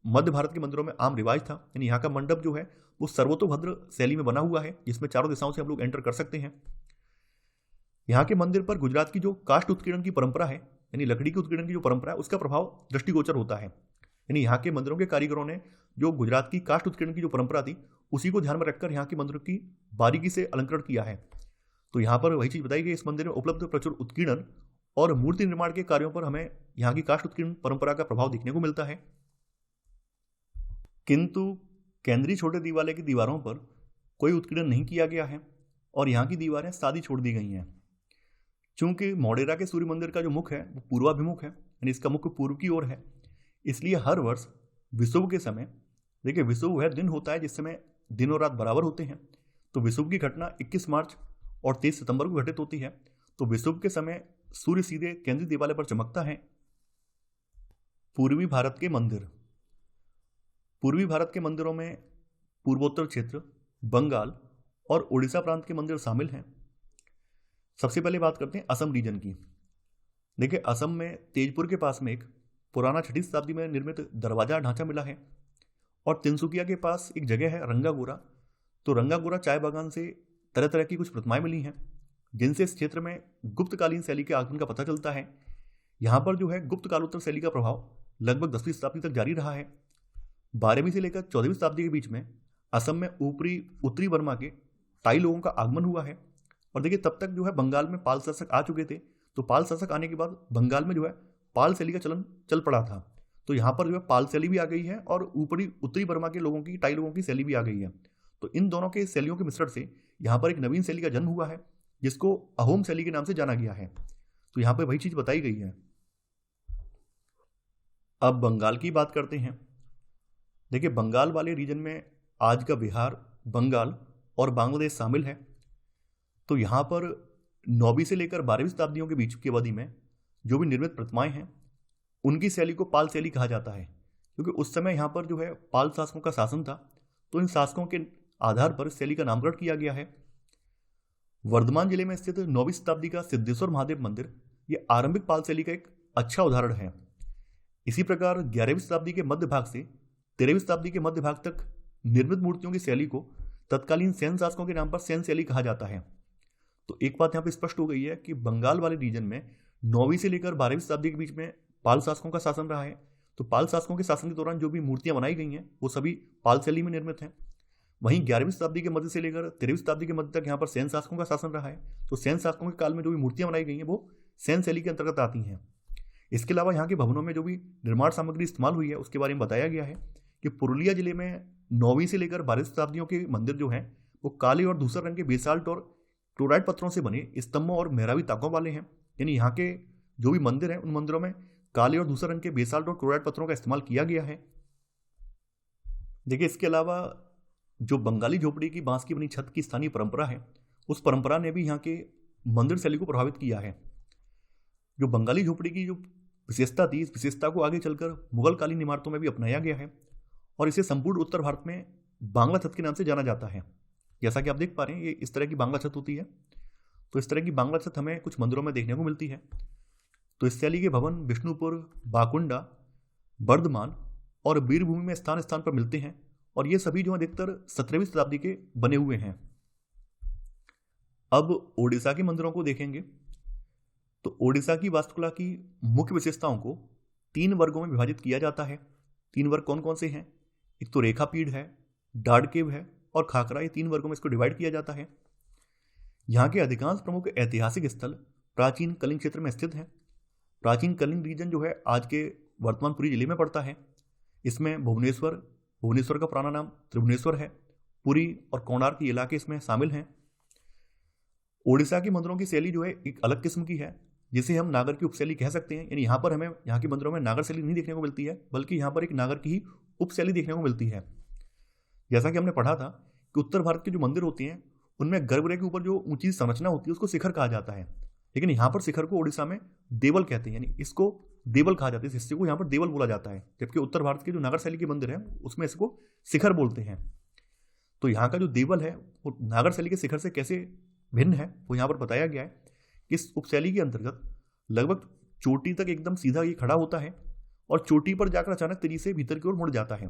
मध्य भारत के मंदिरों में आम रिवाज था। यानी यहाँ का मंडप जो है वो सर्वतोभद्र शैली में बना हुआ है, जिसमें चारों दिशाओं से हम लोग एंटर कर सकते हैं। यहाँ के मंदिर पर गुजरात की जो काष्ठ उत्कीर्णन की परंपरा है, यानी लकड़ी के उत्कीर्णन की जो परंपरा है, उसका प्रभाव दृष्टिगोचर होता है। यानी यहाँ के मंदिरों के कारीगरों ने जो गुजरात की काष्ठ उत्कीर्णन की जो परंपरा थी उसी को ध्यान में रखकर यहाँ के मंदिरों की बारीकी से अलंकरण किया है। तो यहाँ पर वही चीज बताई गई, इस मंदिर में उपलब्ध प्रचुर उत्कीर्णन और मूर्ति निर्माण के कार्यों पर हमें यहाँ की काष्ठ उत्कीर्णन परंपरा का प्रभाव देखने को मिलता है। किंतु केंद्रीय छोटे दिवाले की दीवारों पर कोई उत्कीर्णन नहीं किया गया है और यहाँ की दीवारें सादी छोड़ दी गई हैं। चूंकि मोढेरा के सूर्य मंदिर का जो मुख है वो पूर्वाभिमुख है, यानी इसका मुख पूर्व की ओर है, इसलिए हर वर्ष विषुव के समय, देखिए विषुव वह दिन होता है जिस समय दिन और रात बराबर होते हैं, तो विषुव की घटना 21 मार्च और 23 सितंबर को घटित होती है। तो विषुव के समय सूर्य सीधे केंद्रीय दिवाले पर चमकता है। पूर्वी भारत के मंदिर, पूर्वी भारत के मंदिरों में पूर्वोत्तर क्षेत्र, बंगाल और उड़ीसा प्रांत के मंदिर शामिल हैं। सबसे पहले बात करते हैं असम रीजन की। देखिए असम में तेजपुर के पास में एक पुराना 6वीं शताब्दी में निर्मित दरवाजा ढांचा मिला है, और तिनसुकिया के पास एक जगह है रंगागोरा। तो रंगागोरा चाय बागान से तरह तरह की कुछ प्रतिमाएं मिली हैं जिनसे इस क्षेत्र में गुप्तकालीन शैली के आगमन का पता चलता है। यहाँ पर जो है गुप्त कालोत्तर शैली का प्रभाव लगभग 10वीं शताब्दी तक जारी रहा है। 12वीं से लेकर 14वीं शताब्दी के बीच में असम में उत्तरी बर्मा के टाई लोगों का आगमन हुआ है। और देखिए तब तक जो है बंगाल में पाल शासक आ चुके थे, तो पाल शासक आने के बाद बंगाल में जो है पाल शैली का चलन चल पड़ा था। तो यहाँ पर जो है पाल शैली भी आ गई है और उत्तरी बर्मा के लोगों की, टाई लोगों की शैली भी आ गई है। तो इन दोनों के शैलियों के मिश्रण से यहाँ पर एक नवीन शैली का जन्म हुआ है जिसको अहोम शैली के नाम से जाना गया है। तो यहाँ पर वही चीज बताई गई है। अब बंगाल की बात करते हैं। देखिए बंगाल वाले रीजन में आज का बिहार, बंगाल और बांग्लादेश शामिल है। तो यहाँ पर 9वीं से लेकर 12वीं शताब्दियों के बीच की अवधि में जो भी निर्मित प्रतिमाएं हैं उनकी शैली को पाल शैली कहा जाता है, क्योंकि उस समय यहाँ पर जो है पाल शासकों का शासन था। तो इन शासकों के आधार पर शैली का नामकरण किया गया है। वर्धमान जिले में स्थित 9वीं शताब्दी का सिद्धेश्वर महादेव मंदिर ये आरंभिक पाल शैली का एक अच्छा उदाहरण है। इसी प्रकार 11वीं शताब्दी के मध्य भाग से 13वीं शताब्दी के मध्य भाग तक निर्मित मूर्तियों की शैली को तत्कालीन सेन शासकों के नाम पर सेन शैली कहा जाता है। तो एक बात यहाँ पर स्पष्ट हो गई है कि बंगाल वाले रीजन में 9वीं से लेकर 12वीं शताब्दी के बीच में पाल शासकों का शासन रहा है। तो पाल शासकों के शासन के दौरान जो भी मूर्तियां बनाई गई हैं वो सभी पाल शैली में निर्मित हैं। वहीं 11वीं शताब्दी के मध्य से लेकर 13वीं शताब्दी के मध्य तक यहाँ पर सेन शासकों का शासन रहा है। तो सेन शासकों के काल में जो भी मूर्तियां बनाई गई हैं वो सेन शैली के अंतर्गत आती हैं। इसके अलावा यहाँ के भवनों में जो भी निर्माण सामग्री इस्तेमाल हुई है उसके बारे में बताया गया है कि पुरुलिया जिले में 9वीं से लेकर 12वीं शताब्दियों के मंदिर जो हैं वो काले और धूसर रंग के बेसाल्ट और क्लोराइड पत्थरों से बने स्तंभों और मेहराबी ताकों वाले हैं। यानी यहाँ के जो भी मंदिर हैं उन मंदिरों में काले और धूसर रंग के बेसाल्ट और क्लोराइड पत्थरों का इस्तेमाल किया गया है। देखिए, इसके अलावा जो बंगाली झोपड़ी की बांस की बनी छत की स्थानीय परंपरा है, उस परंपरा ने भी यहाँ के मंदिर शैली को प्रभावित किया है। जो बंगाली झोपड़ी की जो विशेषता थी, इस विशेषता को आगे चलकर मुगल कालीन इमारतों में भी अपनाया गया है और इसे संपूर्ण उत्तर भारत में बांग्ला छत के नाम से जाना जाता है। जैसा कि आप देख पा रहे हैं, ये इस तरह की बांग्ला छत होती है। तो इस तरह की बांग्ला छत हमें कुछ मंदिरों में देखने को मिलती है। तो इस शैली के भवन विष्णुपुर, बाकुंडा, बर्धमान और वीरभूमि में स्थान स्थान पर मिलते हैं और ये सभी जो अधिकतर 17वीं शताब्दी के बने हुए हैं। अब ओडिशा के मंदिरों को देखेंगे। तो ओडिशा की वास्तुकला की मुख्य विशेषताओं को 3 वर्गों में विभाजित किया जाता है। 3 वर्ग कौन कौन से हैं? एक तो रेखापीठ है, डाड़केव है और खाकरा। ये 3 वर्गों में इसको डिवाइड किया जाता है। यहाँ के अधिकांश प्रमुख ऐतिहासिक स्थल प्राचीन कलिंग क्षेत्र में स्थित हैं। प्राचीन कलिंग रीजन जो है आज के वर्तमान पुरी जिले में पड़ता है। इसमें भुवनेश्वर का पुराना नाम त्रिभुवनेश्वर है। पुरी और कोणार्क के इलाके इसमें शामिल हैं। ओडिशा के मंदिरों की शैली जो है एक अलग किस्म की है, जिसे हम नागर की उपशैली कह सकते हैं। यानी यहाँ पर हमें यहाँ के मंदिरों में नागर शैली नहीं देखने को मिलती है, बल्कि यहाँ पर एक नागर की ही उपशैली देखने को मिलती है। जैसा कि हमने पढ़ा था कि उत्तर भारत के जो मंदिर होते हैं उनमें गर्भगृह के ऊपर जो ऊंची संरचना होती है उसको शिखर कहा जाता है, लेकिन यहाँ पर शिखर को ओडिशा में देवल कहते हैं। यानी इसको देवल कहा जाता है, इस हिस्से को यहाँ पर देवल बोला जाता है। जबकि उत्तर भारत के जो नागर शैली के मंदिर हैं उसमें इसको शिखर बोलते हैं। तो यहाँ का जो देवल है वो नागर शैली के शिखर से कैसे भिन्न है वो यहाँ पर बताया गया है। इस उपशैली के अंतर्गत लगभग चोटी तक एकदम सीधा ये खड़ा होता है और चोटी पर जाकर अचानक तेजी से भीतर की ओर मुड़ जाता है।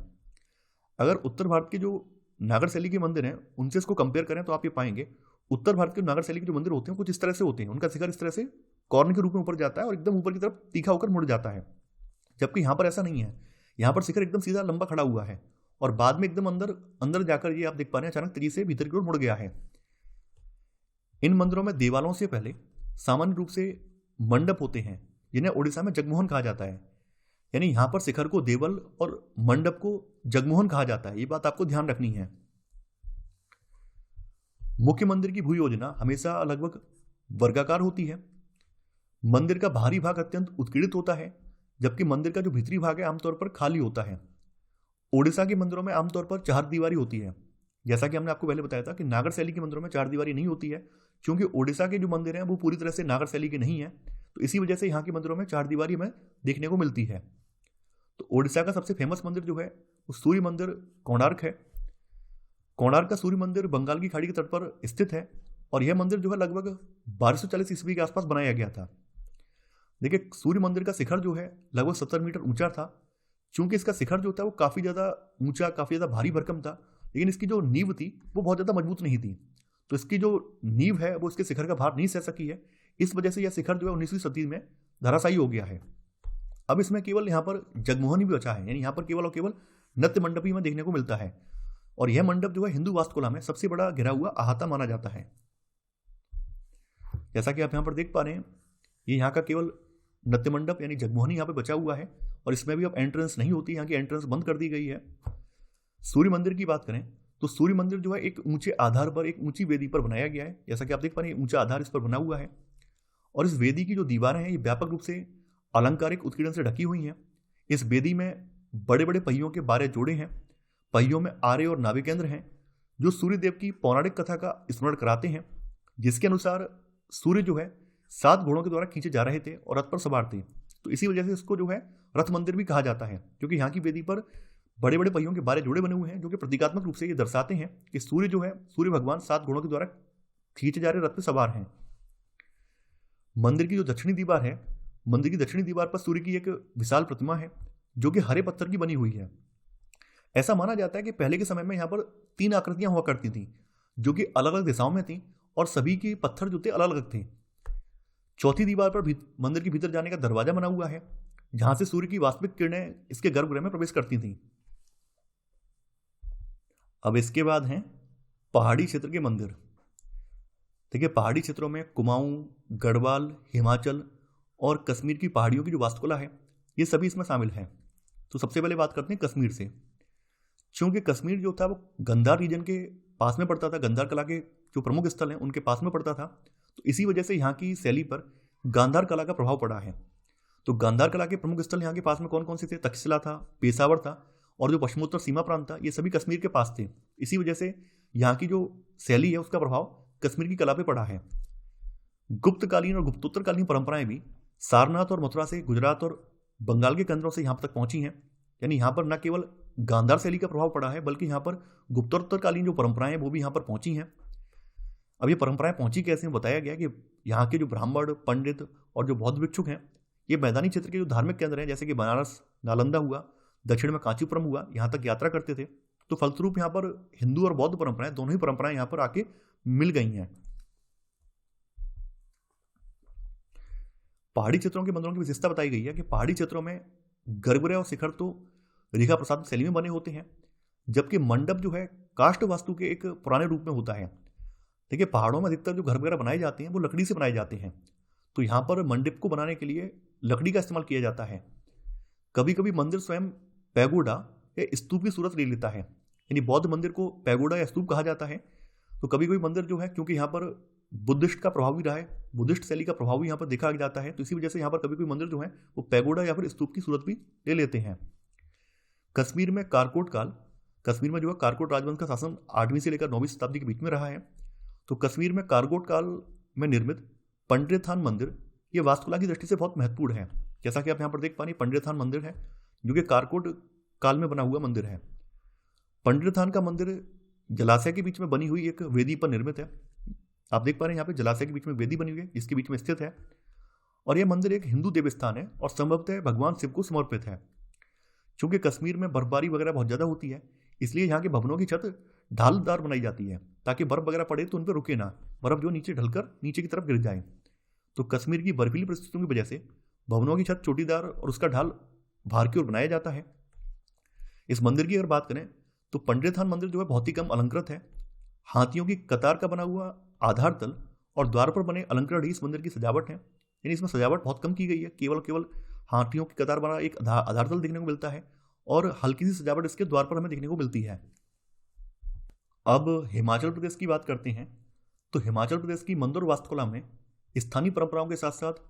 अगर उत्तर भारत के जो नागर शैली के मंदिर हैं उनसे इसको कंपेयर करें तो आप ये पाएंगे उत्तर भारत के नागर शैली के जो मंदिर होते हैं कुछ इस तरह से होते हैं। उनका शिखर इस तरह से कॉर्न के रूप में ऊपर जाता है और एकदम ऊपर की तरफ तीखा होकर मुड़ जाता है, जबकि यहाँ पर ऐसा नहीं है। यहाँ पर शिखर एकदम सीधा लंबा खड़ा हुआ है और बाद में एकदम अंदर जाकर ये आप देख पा रहे हैं अचानक तेजी से भीतर की ओर मुड़ गया है। इन मंदिरों में देवालों से पहले सामान्य रूप से मंडप होते हैं, जिन्हें ओडिशा में जगमोहन कहा जाता है। यानी यहाँ पर शिखर को देवल और मंडप को जगमोहन कहा जाता है। ये बात आपको ध्यान रखनी है। मुख्य मंदिर की भू योजना हमेशा लगभग वर्गाकार होती है। मंदिर का बाहरी भाग अत्यंत उत्कीर्णित होता है, जबकि मंदिर का जो भीतरी भाग है आमतौर पर खाली होता है। ओडिशा के मंदिरों में आमतौर पर 4 दीवारी होती है। जैसा कि हमने आपको पहले बताया था कि नागर शैली के मंदिरों में 4 दीवारी नहीं होती है, क्योंकि ओडिशा के जो मंदिर हैं वो पूरी तरह से नागर शैली के नहीं है। तो इसी वजह से यहाँ के मंदिरों में 4 दीवारी हमें देखने को मिलती है। तो ओडिशा का सबसे फेमस मंदिर जो है वो सूर्य मंदिर कोणार्क है। कोणार्क का सूर्य मंदिर बंगाल की खाड़ी के तट पर स्थित है और यह मंदिर जो है लगभग 1240 ईस्वी के आसपास बनाया गया था। देखिए, सूर्य मंदिर का शिखर जो है लगभग 70 मीटर ऊंचा था। चूंकि इसका शिखर जो था वो काफ़ी ज़्यादा ऊंचा, काफ़ी ज़्यादा भारी भरकम था, लेकिन इसकी जो नींव थी वो बहुत ज़्यादा मजबूत नहीं थी। तो इसकी जो नींव है वो इसके शिखर का भार नहीं सह सकी है। इस वजह से यह शिखर जो है 19वीं सदी में धराशायी हो गया है। अब इसमें केवल यहाँ पर जगमोहन ही बचा है। यानी यहाँ पर केवल और केवल नृत्य मंडप ही में देखने को मिलता है और यह मंडप जो है हिंदू वास्तुकला में सबसे बड़ा घिरा हुआ अहाता माना जाता है। जैसा कि आप यहाँ पर देख पा रहे हैं, ये यहाँ का केवल नृत्य मंडप यानी जगमोहन ही यहाँ पे बचा हुआ है और इसमें भी अब एंट्रेंस नहीं होती। यहाँ की एंट्रेंस बंद कर दी गई है। सूर्य मंदिर की बात करें तो सूर्य मंदिर जो है एक ऊंचे आधार पर, एक ऊंची वेदी पर बनाया गया है। जैसा कि आप देख पा रहे हैं, ऊंचा आधार इस पर बना हुआ है और इस वेदी की जो दीवारें हैं ये व्यापक रूप से अलंकारिक उत्कीर्णन से ढकी हुई हैं। इस वेदी में बड़े बड़े पहियों के बारह जोड़े हैं। पहियों में आरे और नाभिकेंद्र हैं जो सूर्य देव की पौराणिक कथा का स्मरण कराते हैं, जिसके अनुसार सूर्य जो है 7 घोड़ों के द्वारा खींचे जा रहे थे और रथ पर सवार थे। तो इसी वजह से इसको जो है रथ मंदिर भी कहा जाता है, क्योंकि यहाँ की वेदी पर बड़े बड़े पहियों के बारह जोड़े बने हुए हैं जो कि प्रतीकात्मक रूप से ये दर्शाते हैं कि सूर्य जो है, सूर्य भगवान 7 घोड़ों के द्वारा खींचे जा रहे रथ पर सवार हैं। मंदिर की जो दक्षिणी दीवार है, मंदिर की दक्षिणी दीवार पर सूर्य की एक विशाल प्रतिमा है जो कि हरे पत्थर की बनी हुई है। ऐसा माना जाता है कि पहले के समय में यहाँ पर 3 आकृतियां हुआ करती थी जो कि अलग अलग दिशाओं में थी और सभी के पत्थर जो थे अलग अलग थे। चौथी दीवार पर मंदिर के भीतर जाने का दरवाजा बना हुआ है जहां से सूर्य की वास्तविक किरणें इसके गर्भगृह में प्रवेश करती थी। अब इसके बाद हैं पहाड़ी क्षेत्र के मंदिर। देखिए, पहाड़ी क्षेत्रों में कुमाऊं, गढ़वाल, हिमाचल और कश्मीर की पहाड़ियों की जो वास्तुकला है ये सभी इसमें शामिल है। तो सबसे पहले बात करते हैं कश्मीर से। चूंकि कश्मीर जो था वो गंधार रीजन के पास में पड़ता था, गंधार कला के जो प्रमुख स्थल हैं उनके पास में पड़ता था, तो इसी वजह से यहाँ की शैली पर गांधार कला का प्रभाव पड़ा है। तो गांधार कला के प्रमुख स्थल यहाँ के पास में कौन कौन से थे? तक्षशिला था, पेशावर था, और जो पश्चिमोत्तर सीमा प्रांत था ये सभी कश्मीर के पास थे। इसी वजह से यहाँ की जो शैली है उसका प्रभाव कश्मीर की कला पे पड़ा है। गुप्तकालीन और गुप्तोत्तरकालीन परंपराएं भी सारनाथ और मथुरा से गुजरात और बंगाल के केंद्रों से यहाँ तक पहुंची हैं। यानी यहाँ पर न केवल गांधार शैली का प्रभाव पड़ा है बल्कि यहाँ पर गुप्तोत्तरकालीन जो परंपराएं हैं वो भी यहाँ पर पहुंची हैं। अब ये परंपराएं पहुंची कैसे, बताया गया कि यहाँ के जो ब्राह्मण, पंडित और जो बौद्ध भिक्षुक हैं ये मैदानी क्षेत्र के जो धार्मिक केंद्र हैं जैसे कि बनारस, नालंदा हुआ, दक्षिण में कांचीपुरम हुआ, यहाँ तक यात्रा करते थे। तो फलस्वरूप यहाँ पर हिंदू और बौद्ध परंपराएं दोनों ही परंपराएं यहाँ पर आके मिल गई हैं। पहाड़ी क्षेत्रों के मंदिरों की विशेषता बताई गई है कि पहाड़ी क्षेत्रों में गर्भगृह और शिखर तो रेखा प्रसाद शैली में बने होते हैं, जबकि मंडप जो है काष्ठ वास्तु के एक पुराने रूप में होता है। देखिए पहाड़ों में अधिकतर जो घर वगैरह बनाए जाते हैं वो लकड़ी से बनाए जाते हैं, तो यहाँ पर मंडप को बनाने के लिए लकड़ी का इस्तेमाल किया जाता है। कभी कभी मंदिर स्वयं पैगोडा या स्तूप की सूरत ले लेता है, यानी बौद्ध मंदिर को पैगोडा या स्तूप कहा जाता है। तो कभी कभी मंदिर जो है क्योंकि यहाँ पर बुद्धिस्ट का प्रभाव भी रहा है, बुद्धिस्ट शैली का प्रभाव भी यहाँ पर देखा जाता है, तो इसी वजह से यहाँ पर कभी कोई मंदिर जो है वो पैगोडा या फिर स्तूप की सूरत भी ले लेते हैं। कश्मीर में कारकोट काल, कश्मीर में जो है कारकोट राजवंश का शासन 8वीं से लेकर 9वीं शताब्दी के बीच में रहा है। तो कश्मीर में कारकोट काल में निर्मित पंडितान मंदिर ये वास्तुकला की दृष्टि से बहुत महत्वपूर्ण है। जैसा कि आप यहाँ पर देख पा रहे, पंडितान मंदिर है जो कि कारकोट काल में बना हुआ मंदिर है। पंडितान का मंदिर जलाशय के बीच में बनी हुई एक वेदी पर निर्मित है। आप देख पा रहे हैं यहाँ पे जलाशय के बीच में वेदी बनी हुई है जिसके बीच में स्थित है, और यह मंदिर एक हिंदू देवस्थान है और संभवतः भगवान शिव को समर्पित है। चूंकि कश्मीर में बर्फबारी वगैरह बहुत ज़्यादा होती है इसलिए यहाँ के भवनों की छत ढालदार बनाई जाती है ताकि बर्फ वगैरह पड़े तो उन पर रुके ना, बर्फ जो नीचे ढलकर नीचे की तरफ गिर जाए। तो कश्मीर की बर्फीली परिस्थितियों की वजह से भवनों की छत चोटीदार और उसका ढाल बाहर की ओर बनाया जाता है। इस मंदिर की अगर बात करें तो पंडितान मंदिर जो है बहुत ही कम अलंकृत है। हाथियों की कतार का बना हुआ आधार तल और द्वार पर बने अलंकरण ही इस मंदिर की सजावट है, यानी इसमें सजावट बहुत कम की गई है। केवल हाथियों की कतार बना एक आधार तल देखने को मिलता है और हल्की सी सजावट इसके द्वार पर हमें देखने को मिलती है। अब हिमाचल प्रदेश की बात करते हैं तो हिमाचल प्रदेश की मंदिर वास्तुकला में स्थानीय परंपराओं के साथ साथ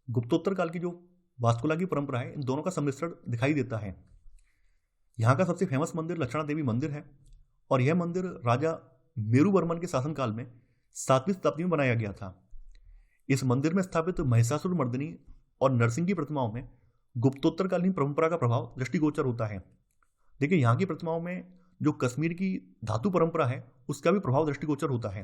गुप्तोत्तर काल की जो वास्तुकला की परंपरा है इन दोनों का सम्मिश्रण दिखाई देता है। यहाँ का सबसे फेमस मंदिर लक्षणा देवी मंदिर है और यह मंदिर राजा मेरुवर्मन के शासनकाल में 7वीं शताब्दी में बनाया गया था। इस मंदिर में स्थापित महिषासुर मर्दिनी और नरसिंह की प्रतिमाओं में गुप्तोत्तरकालीन परंपरा का प्रभाव दृष्टिगोचर होता है। देखिए यहाँ की प्रतिमाओं में जो कश्मीर की धातु परंपरा है उसका भी प्रभाव दृष्टिगोचर होता है।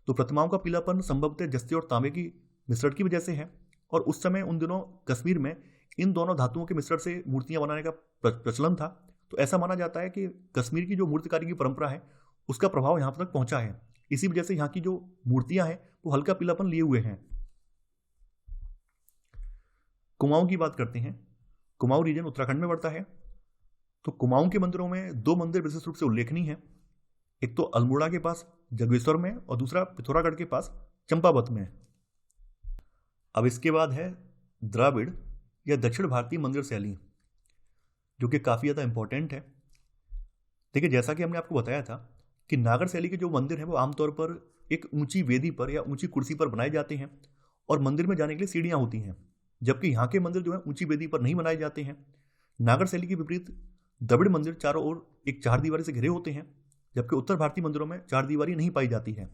तो प्रतिमाओं का पीलापन संभवतः जस्ते और तांबे की मिश्रण की वजह से है, और उस समय उन दिनों कश्मीर में इन दोनों धातुओं के मिश्रण से मूर्तियां बनाने का प्रचलन था। तो ऐसा माना जाता है कि कश्मीर की जो मूर्तिकारी की परंपरा है उसका प्रभाव यहाँ तक पहुंचा है। इसी वजह से यहाँ की जो मूर्तियां हैं वो हल्का पीलापन लिए हुए हैं। कुमाऊं की बात करते हैं। कुमाऊं रीजन उत्तराखंड में पड़ता है। तो कुमाऊं के मंदिरों में 2 मंदिर विशेष रूप से उल्लेखनीय हैं। एक तो अल्मोड़ा के पास जगेश्वर में और दूसरा पिथौरागढ़ के पास चंपावत में। अब इसके बाद है द्राविड़ या दक्षिण भारतीय मंदिर शैली, जो कि काफ़ी ज़्यादा इंपॉर्टेंट है। देखिए जैसा कि हमने आपको बताया था कि नागर शैली के जो मंदिर हैं वो आमतौर पर एक ऊंची वेदी पर या ऊंची कुर्सी पर बनाए जाते हैं और मंदिर में जाने के लिए सीढ़ियाँ होती हैं, जबकि यहाँ के मंदिर जो है ऊंची वेदी पर नहीं बनाए जाते हैं। नागर शैली के विपरीत द्रविड़ मंदिर चारों ओर एक 4 दीवारी से घिरे होते हैं, जबकि उत्तर भारतीय मंदिरों में 4 दीवारी नहीं पाई जाती है।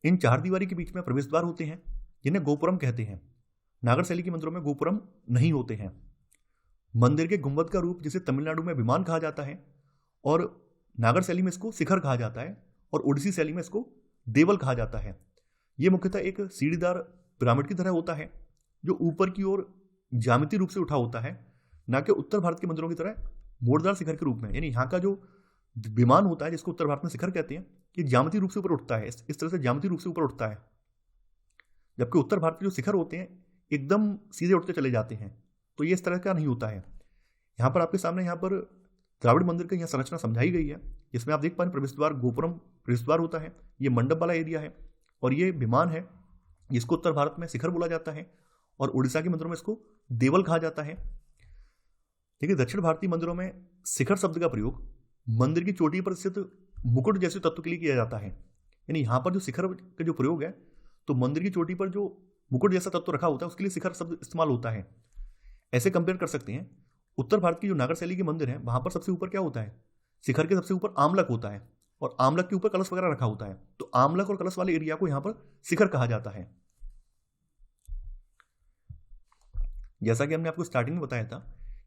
इन 4 दीवारी के बीच में प्रवेश द्वार होते हैं जिन्हें गोपुरम कहते हैं। नागर शैली के मंदिरों में गोपुरम नहीं होते हैं। मंदिर के गुंबद का रूप जिसे तमिलनाडु में विमान कहा जाता है और नागर शैली में इसको शिखर कहा जाता है और ओडिसी शैली में इसको देवल कहा जाता है। ये मुख्यतः एक सीढ़ीदार पिरामिड की तरह होता है जो ऊपर की ओर ज्यामितीय रूप से उठा होता है, न कि उत्तर भारत के मंदिरों की तरह मोड़दार शिखर के रूप में। यानी यहाँ का जो विमान होता है जिसको उत्तर भारत में शिखर कहते हैं, ये ज्यामितीय रूप से ऊपर उठता है, इस तरह से ज्यामितीय रूप से ऊपर उठता है, जबकि उत्तर भारत के जो शिखर होते हैं एकदम सीधे उठते चले जाते हैं। तो ये इस तरह का नहीं होता है। यहाँ पर आपके सामने यहाँ पर द्राविड़ मंदिर की यहाँ संरचना समझाई गई है, जिसमें आप देख पा रहे प्रवेश द्वार गोपुरम प्रवेश द्वार होता है, ये मंडप वाला एरिया है और ये विमान है जिसको उत्तर भारत में शिखर बोला जाता है और उड़ीसा के मंदिरों में इसको देवल कहा जाता है। देखिए दक्षिण भारतीय मंदिरों में शिखर शब्द का प्रयोग मंदिर की चोटी पर स्थित मुकुट जैसे तत्व के लिए किया जाता है। यानी यहाँ पर जो शिखर का जो प्रयोग है तो मंदिर की चोटी पर जो मुकुट जैसा तत्व रखा होता है उसके लिए शिखर शब्द इस्तेमाल होता है। ऐसे कंपेयर कर सकते हैं, उत्तर भारत की जो नागर शैली के मंदिर हैं वहां पर सबसे ऊपर क्या होता है, शिखर के सबसे ऊपर आमलक होता है और आमलक के ऊपर कलश वगैरह रखा होता है, तो आमलक और कलश वाले एरिया को यहां पर शिखर कहा जाता है। जैसा कि हमने आपको स्टार्टिंग में बताया था,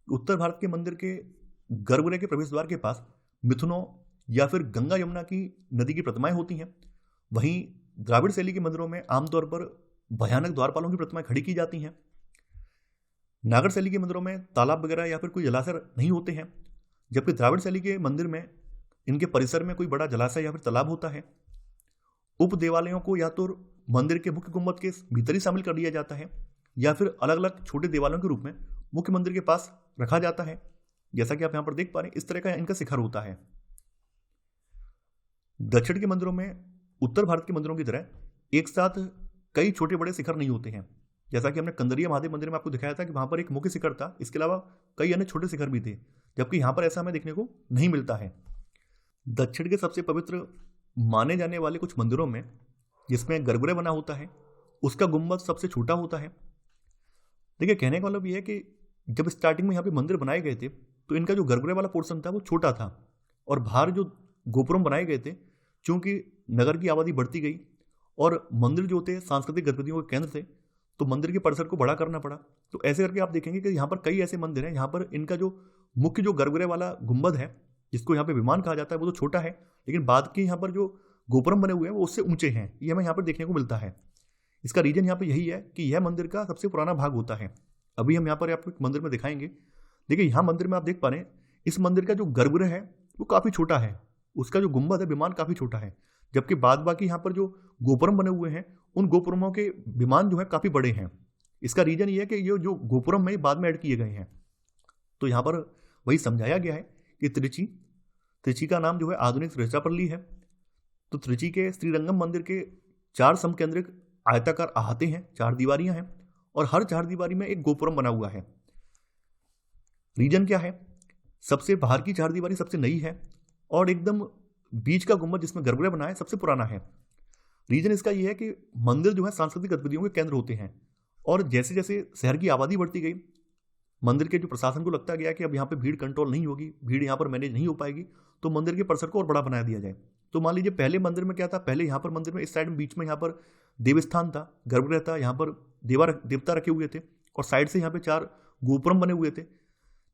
उत्तर भारत के मंदिर के गर्भगृह के प्रवेश द्वार के पास मिथुनों या फिर गंगा यमुना की नदी की प्रतिमाएं होती हैं। वहीं द्राविड़ शैली के मंदिरों में आमतौर पर भयानक द्वारपालों की प्रतिमाएं खड़ी की जाती हैं। नागर शैली के मंदिरों में तालाब वगैरह या फिर कोई जलाशय नहीं होते हैं, जबकि द्राविड़ शैली के मंदिर में इनके परिसर में कोई बड़ा जलाशय या फिर तालाब होता है। उप देवालयों को या तो मंदिर के मुख्य गुंबद के भीतर ही शामिल कर दिया जाता है या फिर अलग अलग छोटे देवालयों के रूप में मुख्य मंदिर के पास रखा जाता है। जैसा कि आप यहां पर देख पा रहे हैं, इस तरह का इनका शिखर होता है। दक्षिण के मंदिरों में उत्तर भारत के मंदिरों की तरह एक साथ कई छोटे बड़े शिखर नहीं होते हैं। जैसा कि हमने कंदरिया महादेव मंदिर में आपको दिखाया था कि वहां पर एक मुख्य शिखर था, इसके अलावा कई अन्य छोटे शिखर भी थे, जबकि यहां पर ऐसा हमें देखने को नहीं मिलता है। दक्षिण के सबसे पवित्र माने जाने वाले कुछ मंदिरों में, जिसमें गर्भगृह बना होता है, उसका गुंबद सबसे छोटा होता है। देखिए, कहने का मतलब यह है कि जब स्टार्टिंग में यहाँ पे मंदिर बनाए गए थे तो इनका जो गर्भगृह वाला पोर्शन था वो छोटा था, और बाहर जो गोपुरम बनाए गए थे, चूंकि नगर की आबादी बढ़ती गई और मंदिर जो थे सांस्कृतिक गतिविधियों के केंद्र थे, तो मंदिर के परिसर को बड़ा करना पड़ा। तो ऐसे करके आप देखेंगे कि यहाँ पर कई ऐसे मंदिर हैं यहाँ पर इनका जो मुख्य जो गर्भगृह वाला गुंबद है, जिसको यहाँ पे विमान कहा जाता है, वो तो छोटा है, लेकिन बाद के यहाँ पर जो गोपुरम बने हुए हैं वो उससे ऊंचे हैं। ये हमें यहाँ पर देखने को मिलता है। इसका रीजन यहाँ पे यही है कि यह मंदिर का सबसे पुराना भाग होता है। अभी हम यहाँ पर आपको एक मंदिर में दिखाएंगे। देखिए, यहाँ मंदिर में आप देख पा रहे हैं, इस मंदिर का जो गर्भगृह है वो काफ़ी छोटा है, उसका जो गुंबद है, विमान काफ़ी छोटा है, जबकि बाद बाकी यहाँ पर जो गोपुरम बने हुए हैं उन गोपुरमों के विमान जो है काफ़ी बड़े हैं। इसका रीजन ये है कि ये जो गोपुरम है बाद में ऐड किए गए हैं। तो यहाँ पर वही समझाया गया है कि त्रिची का नाम जो है आधुनिक त्रिचिरापल्ली है। तो त्रिची के श्रीरंगम मंदिर के 4 समकेंद्रिक आयताकार अहाते हैं, 4 दीवारियां हैं, और हर 4 दीवारी में एक गोपुरम बना हुआ है। रीजन क्या है, सबसे बाहर की 4 दीवारी सबसे नई है और एकदम बीच का गुंबद जिसमें गर्भगृह बना है सबसे पुराना है। रीजन इसका यह है कि मंदिर जो है सांस्कृतिक गतिविधियों के केंद्र होते हैं, और जैसे जैसे शहर की आबादी बढ़ती गई, मंदिर के जो प्रशासन को लगता गया कि अब यहाँ पे भीड़ कंट्रोल नहीं होगी, भीड़ यहाँ पर मैनेज नहीं हो पाएगी, तो मंदिर के परिसर को और बड़ा बना दिया जाए। तो मान लीजिए पहले मंदिर में क्या था, पहले यहाँ पर मंदिर में इस साइड में बीच में यहाँ पर देवस्थान था, गर्भगृह था, यहाँ पर देवता रखे हुए थे, और साइड से यहाँ पे 4 गोपुरम बने हुए थे।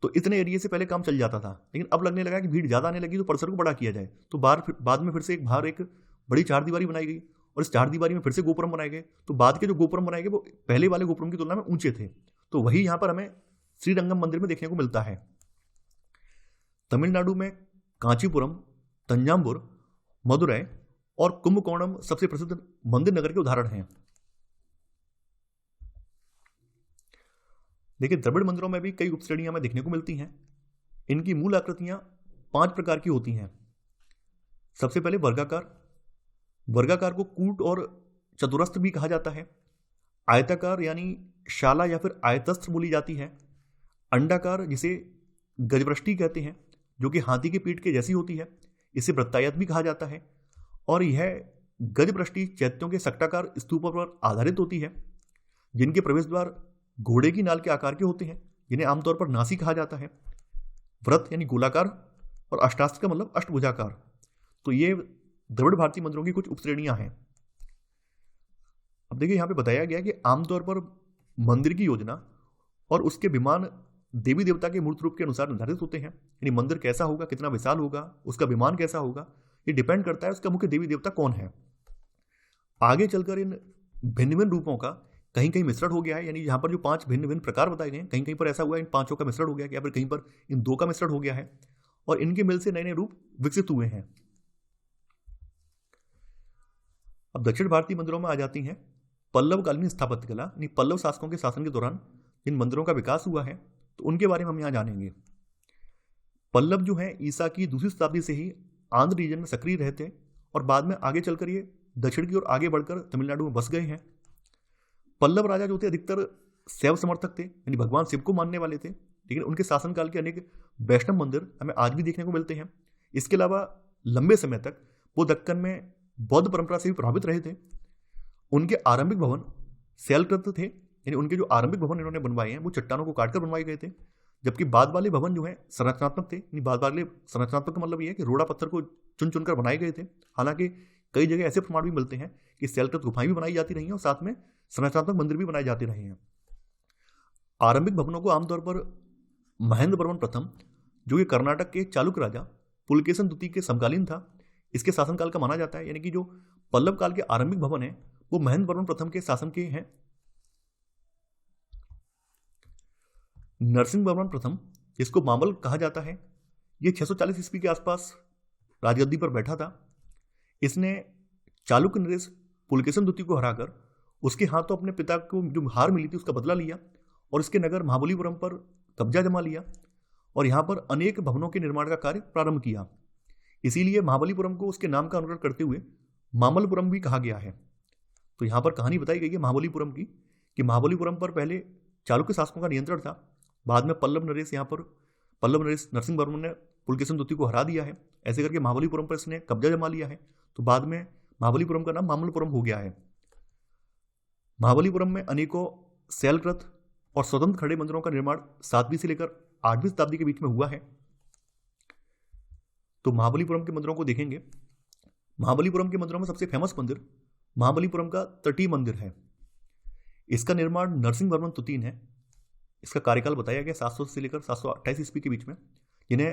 तो इतने एरिया से पहले काम चल जाता था, लेकिन अब लगने लगा कि भीड़ ज़्यादा आने लगी तो परिसर को बड़ा किया जाए। तो बाद में फिर से बाहर एक बड़ी 4 दीवारी बनाई गई, और इस 4 दीवारी में फिर से गोपुरम बनाए गए। तो बाद के जो गोपुरम बनाए गए वो पहले वाले गोपुरम की तुलना में ऊंचे थे। तो वही यहाँ पर हमें श्रीरंगम मंदिर में देखने को मिलता है। तमिलनाडु में कांचीपुरम, तंजावुर, मदुरै और कुंभकोणम सबसे प्रसिद्ध मंदिर नगर के उदाहरण हैं। देखिए, द्रविड़ मंदिरों में भी कई उपश्रेणियां हमें देखने को मिलती हैं। इनकी मूल आकृतियां 5 प्रकार की होती हैं। सबसे पहले वर्गाकार को कूट और चतुरस्र भी कहा जाता है। आयताकार यानी शाला या फिर आयतस्त्र बोली जाती है। अंडाकार, जिसे गजपृष्टि कहते हैं, जो कि हाथी के पीठ के जैसी होती है, इसे वृत्तायत भी कहा जाता है। और यह गजपृष्टि चैत्यों के सक्टाकार स्तूपों पर आधारित होती है, जिनके प्रवेश द्वार घोड़े की नाल के आकार के होते हैं, जिन्हें आमतौर पर नासी कहा जाता है। व्रत यानी गोलाकार, और अष्टास्त्र का मतलब अष्टभुजाकार। तो ये द्रविड़ भारतीय मंदिरों की कुछ उपश्रेणियां हैं। अब देखिए, यहाँ पे बताया गया कि आमतौर पर मंदिर की योजना और उसके विमान देवी देवता के मूर्त रूप के अनुसार निर्धारित होते हैं। यानी मंदिर कैसा होगा, कितना विशाल होगा, उसका विमान कैसा होगा, ये डिपेंड करता है उसका मुख्य देवी देवता कौन है। आगे चलकर इन भिन्न भिन्न रूपों का कहीं कहीं मिश्रण हो गया है। यानी यहाँ पर जो 5 भिन्न भिन्न प्रकार बताए गए हैं, कहीं कहीं पर ऐसा हुआ है इन 5 का मिश्रण हो गया है, या फिर कहीं पर इन 2 का मिश्रण हो गया है, और इनके मिल से नए नए रूप विकसित हुए हैं। अब दक्षिण भारतीय मंदिरों में आ जाती हैं पल्लव कालीन स्थापत्य कला, यानी पल्लव शासकों के शासन के दौरान इन मंदिरों का विकास हुआ है, तो उनके बारे में हम यहाँ जानेंगे। पल्लव जो है ईसा की 2री शताब्दी से ही आंध्र रीजन में सक्रिय रहते, और बाद में आगे चलकर ये दक्षिण की ओर आगे बढ़कर तमिलनाडु में बस गए हैं। पल्लव राजा जो थे अधिकतर शैव समर्थक थे, यानी भगवान शिव को मानने वाले थे, लेकिन उनके शासनकाल के अनेक वैष्णव मंदिर हमें आज भी देखने को मिलते हैं। इसके अलावा लंबे समय तक वो दक्कन में बौद्ध परंपरा से भी प्रभावित रहे थे। उनके आरंभिक भवन शैलकृत थे, यानी उनके जो आरंभिक भवन इन्होंने बनवाए हैं वो चट्टानों को काटकर बनवाए गए थे, जबकि बाद वाले भवन जो है संरचनात्मक थे। यानी बाद वाले संरचनात्मक का मतलब ये है कि रोड़ा पत्थर को चुन चुनकर बनाए गए थे। हालांकि कई जगह ऐसे प्रमाण भी मिलते हैं कि शैलकृत गुफाएं भी बनाई जाती रही हैं और साथ में संरचनात्मक मंदिर भी बनाए जाते रहे हैं। आरंभिक भवनों को आमतौर पर महेंद्र वर्मन प्रथम, जो कि कर्नाटक के चालुक्य राजा पुलकेशन द्वितीय के समकालीन था, इसके शासनकाल का माना जाता है। यानी कि जो पल्लव काल के आरंभिक भवन है वो महेंद्र वर्मन प्रथम के शासन के हैं। नरसिंह वर्मन प्रथम, जिसको मामल कहा जाता है, ये 640 ईस्वी के आसपास राजगद्दी पर बैठा था। इसने चालुक्य नरेश पुलकेशन द्वितीय को हराकर उसके हाथों अपने पिता को जो हार मिली थी उसका बदला लिया और इसके नगर महाबलीपुरम पर कब्जा जमा लिया और यहाँ पर अनेक भवनों के निर्माण का कार्य प्रारंभ किया। इसीलिए महाबलीपुरम को उसके नाम का अनुकरण करते हुए मामल्लपुरम भी कहा गया है। तो यहाँ पर कहानी बताई गई है महाबलीपुरम की कि महाबलीपुरम पर पहले चालुक्य शासकों का नियंत्रण था, बाद में पल्लव नरेश नरसिंह वर्मन ने पुलकेशन द्वितीय को हरा दिया है। ऐसे करके महाबलीपुरम पर इसने कब्जा जमा लिया है, तो बाद में महाबलीपुरम का नाम मामल्लपुरम हो गया है। महाबलीपुरम में अनेकों शैलकृत और स्वतंत्र खड़े मंदिरों का निर्माण 7वीं से लेकर 8वीं शताब्दी के बीच में हुआ है। तो महाबलीपुरम के मंदिरों को देखेंगे। महाबलीपुरम के मंदिरों में सबसे फेमस मंदिर महाबलीपुरम का तटीय मंदिर है। इसका निर्माण नरसिंह वर्मन तृतीय है। इसका कार्यकाल बताया गया 700 से लेकर 728 ईस्वी के बीच में, जिन्हें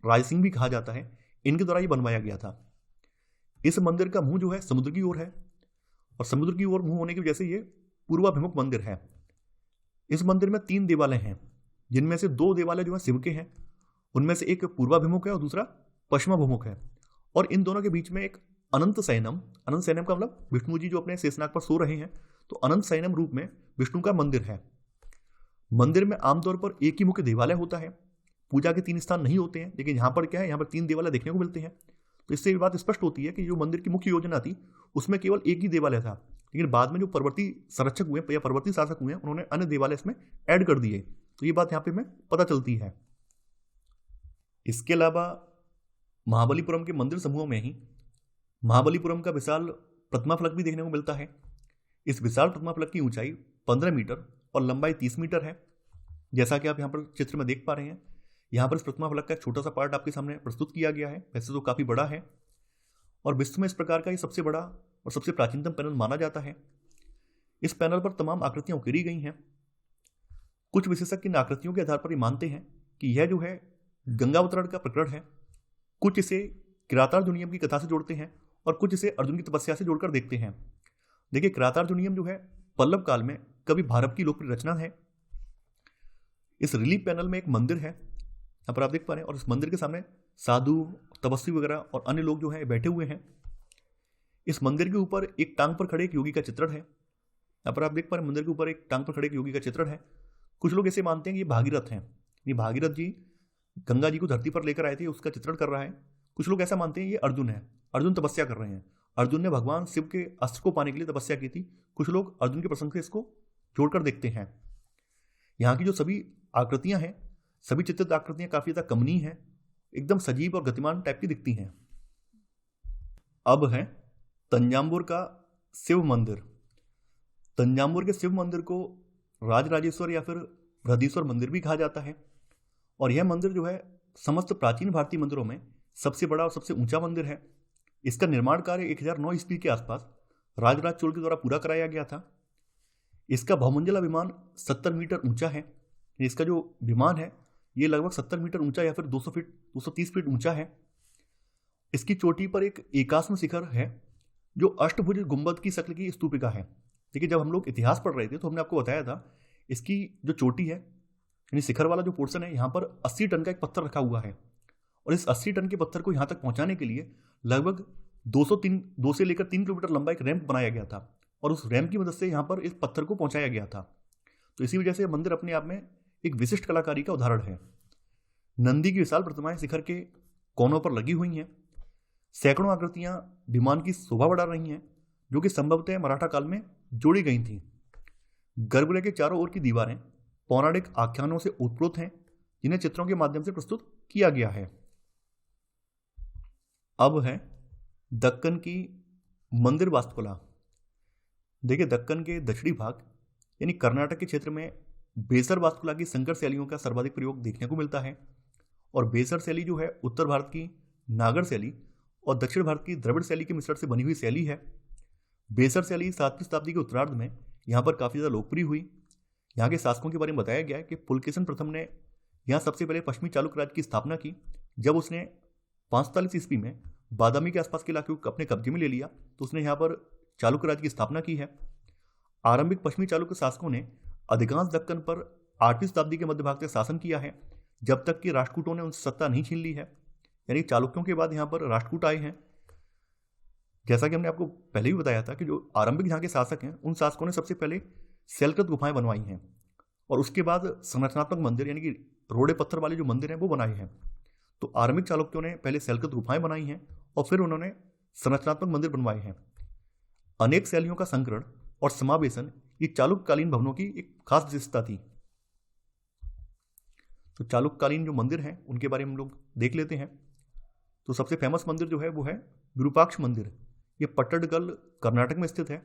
रायसिंह भी कहा जाता है, इनके द्वारा ये बनवाया गया था। इस मंदिर का मुंह जो है समुद्र की ओर है और समुद्र की ओर मुंह होने की वजह से ये पूर्वाभिमुख मंदिर है। इस मंदिर में 3 देवालय हैं, जिनमें से 2 देवालय जो है शिव के हैं। उनमें से एक पूर्वाभिमुख है और दूसरा पश्चिमाभिमुख है। और इन दोनों के बीच में एक अनंत शयनम का मतलब विष्णु जी जो अपने शेषनाग पर सो रहे हैं, तो अनंत शयनम रूप में विष्णु का मंदिर है। मंदिर में आमतौर पर एक ही मुख्य देवालय होता है, पूजा के 3 स्थान नहीं होते हैं, लेकिन यहाँ पर क्या है, यहाँ पर 3 देवालय देखने को मिलते हैं। तो इससे ये बात स्पष्ट होती है कि जो मंदिर की मुख्य योजना थी उसमें केवल एक ही देवालय था, लेकिन बाद में जो परवर्ती संरक्षक हुए या परवर्ती शासक हुए उन्होंने अन्य देवालय इसमें ऐड कर दिए। तो ये बात यहाँ पे हमें पता चलती है। इसके अलावा महाबलीपुरम के मंदिर समूहों में ही महाबलीपुरम का विशाल प्रतिमा फलक भी देखने को मिलता है। इस विशाल प्रतिमा फलक की ऊंचाई 15 मीटर और लंबाई 30 मीटर है। जैसा कि आप यहाँ पर चित्र में देख पा रहे हैं, यहाँ पर इस प्रतिमा फलक का एक छोटा सा पार्ट आपके सामने प्रस्तुत किया गया है। वैसे तो काफ़ी बड़ा है और विश्व में इस प्रकार का ये सबसे बड़ा और सबसे प्राचीनतम पैनल माना जाता है। इस पैनल पर तमाम आकृतियाँ उकेरी गई हैं। कुछ विशेषज्ञ इन आकृतियों के आधार पर ये मानते हैं कि यह जो है गंगावतरण का प्रकरण है। कुछ इसे किरातार्जुनीयम की कथा से जोड़ते हैं और कुछ इसे अर्जुन की तपस्या से जोड़कर देखते हैं। देखिए, किरातार्जुनीयम जो है पल्लव काल में कवि भारत की लोकप्रिय रचना है। इस रिलीफ पैनल में एक मंदिर है, यहाँ पर आप देख पा रहे हैं, और इस मंदिर के सामने साधु, तपस्वी वगैरह और अन्य लोग जो है बैठे हुए हैं। इस मंदिर के ऊपर एक टांग पर खड़े एक योगी का चित्रण है। यहाँ पर आप देख पा रहे हैं मंदिर के ऊपर एक टांग पर खड़े एक योगी का चित्रण है। कुछ लोग ऐसे मानते हैं कि ये भागीरथ हैं, ये भागीरथ जी गंगा जी को धरती पर लेकर आए थे, उसका चित्रण कर रहा है। कुछ लोग ऐसा मानते हैं ये अर्जुन है, अर्जुन तपस्या कर रहे हैं, अर्जुन ने भगवान शिव के अस्त्र को पाने के लिए तपस्या की थी। कुछ लोग अर्जुन के प्रसंग से इसको जोड़कर देखते हैं। यहाँ की जो सभी आकृतियां हैं, सभी चित्रित आकृतियां काफी ज्यादा कमनीय हैं, एकदम सजीव और गतिमान टाइप की दिखती हैं। अब है तंजावुर का शिव मंदिर। तंजावुर के शिव मंदिर को राजराजेश्वर या फिर बृहदीश्वर मंदिर भी कहा जाता है और यह मंदिर जो है समस्त प्राचीन भारतीय मंदिरों में सबसे बड़ा और सबसे ऊंचा मंदिर है। इसका निर्माण कार्य 1009 ईस्वी के आसपास राजराज चोल के द्वारा पूरा कराया गया था। इसका बहुमंजिला विमान 70 मीटर ऊंचा है। इसका जो विमान है ये लगभग 70 मीटर ऊंचा या फिर 230 फीट ऊंचा है। इसकी चोटी पर एक एकास्म शिखर है जो अष्टभुज गुंबद की शक्ल की स्तूपिका है। देखिए, जब हम लोग इतिहास पढ़ रहे थे तो हमने आपको बताया था इसकी जो चोटी है यानी शिखर वाला जो पोर्शन है, यहाँ पर 80 टन का एक पत्थर रखा हुआ है और इस 80 टन के पत्थर को यहाँ तक पहुँचाने के लिए लगभग 2 से लेकर 3 किलोमीटर लंबा एक रैंप बनाया गया था और उस रैंप की मदद से यहाँ पर इस पत्थर को पहुँचाया गया था। तो इसी वजह से मंदिर अपने आप में एक विशिष्ट कलाकारी का उदाहरण है। नंदी की विशाल प्रतिमाएं शिखर के कोनों पर लगी हुई हैं। सैकड़ों आकृतियां विमान की शोभा बढ़ा रही हैं जो कि संभवतः मराठा काल में जोड़ी गई थीं। गर्भगृह के चारों ओर की दीवारें पौराणिक आख्यानों से ओतप्रोत हैं जिन्हें चित्रों के माध्यम से प्रस्तुत किया गया है। अब है दक्कन की मंदिर वास्तुकला। देखिए, दक्कन के दक्षिणी भाग यानी कर्नाटक के क्षेत्र में बेसर वास्तुकला की संकर शैलियों का सर्वाधिक प्रयोग देखने को मिलता है। और बेसर शैली जो है उत्तर भारत की नागर शैली और दक्षिण भारत की द्रविड़ शैली के मिश्रण से बनी हुई शैली है। बेसर शैली 7वीं शताब्दी के उत्तरार्ध में यहाँ पर काफ़ी ज़्यादा लोकप्रिय हुई। यहाँ के शासकों के बारे में बताया गया है कि पुलकेशन प्रथम ने यहाँ सबसे पहले पश्चिमी चालुक्य राज्य की स्थापना की। जब उसने 543 ईस्वी में बादामी के आसपास के इलाके को अपने कब्जे में ले लिया तो उसने यहाँ पर चालुक्य राज्य की स्थापना की है। आरंभिक पश्चिमी चालुक्य शासकों ने अधिकांश दक्कन पर 8वीं शताब्दी के मध्य भाग तक शासन किया है, जब तक कि राष्ट्रकूटों ने उनसे सत्ता नहीं छीन ली है। यानी चालुक्यों के बाद यहाँ पर राष्ट्रकूट आए हैं। जैसा कि हमने आपको पहले भी बताया था कि जो आरंभिक यहाँ के शासक हैं उन शासकों ने सबसे पहले शैलकृत गुफाएं बनवाई हैं और उसके बाद संरचनात्मक मंदिर यानी कि रोड़े पत्थर वाले जो मंदिर हैं वो बनाए हैं। तो आरंभिक चालुक्यों ने पहले शैलकृत गुफाएं बनाई हैं और फिर उन्होंने संरचनात्मक मंदिर बनवाए हैं। अनेक शैलियों का संकरण और समावेशन ये चालुक्यकालीन भवनों की एक खास विशेषता थी। तो चालुक्यकालीन जो मंदिर हैं उनके बारे में हम लोग देख लेते हैं। तो सबसे फेमस मंदिर जो है वो है विरूपाक्ष मंदिर। ये पट्टडकल कर्नाटक में स्थित है।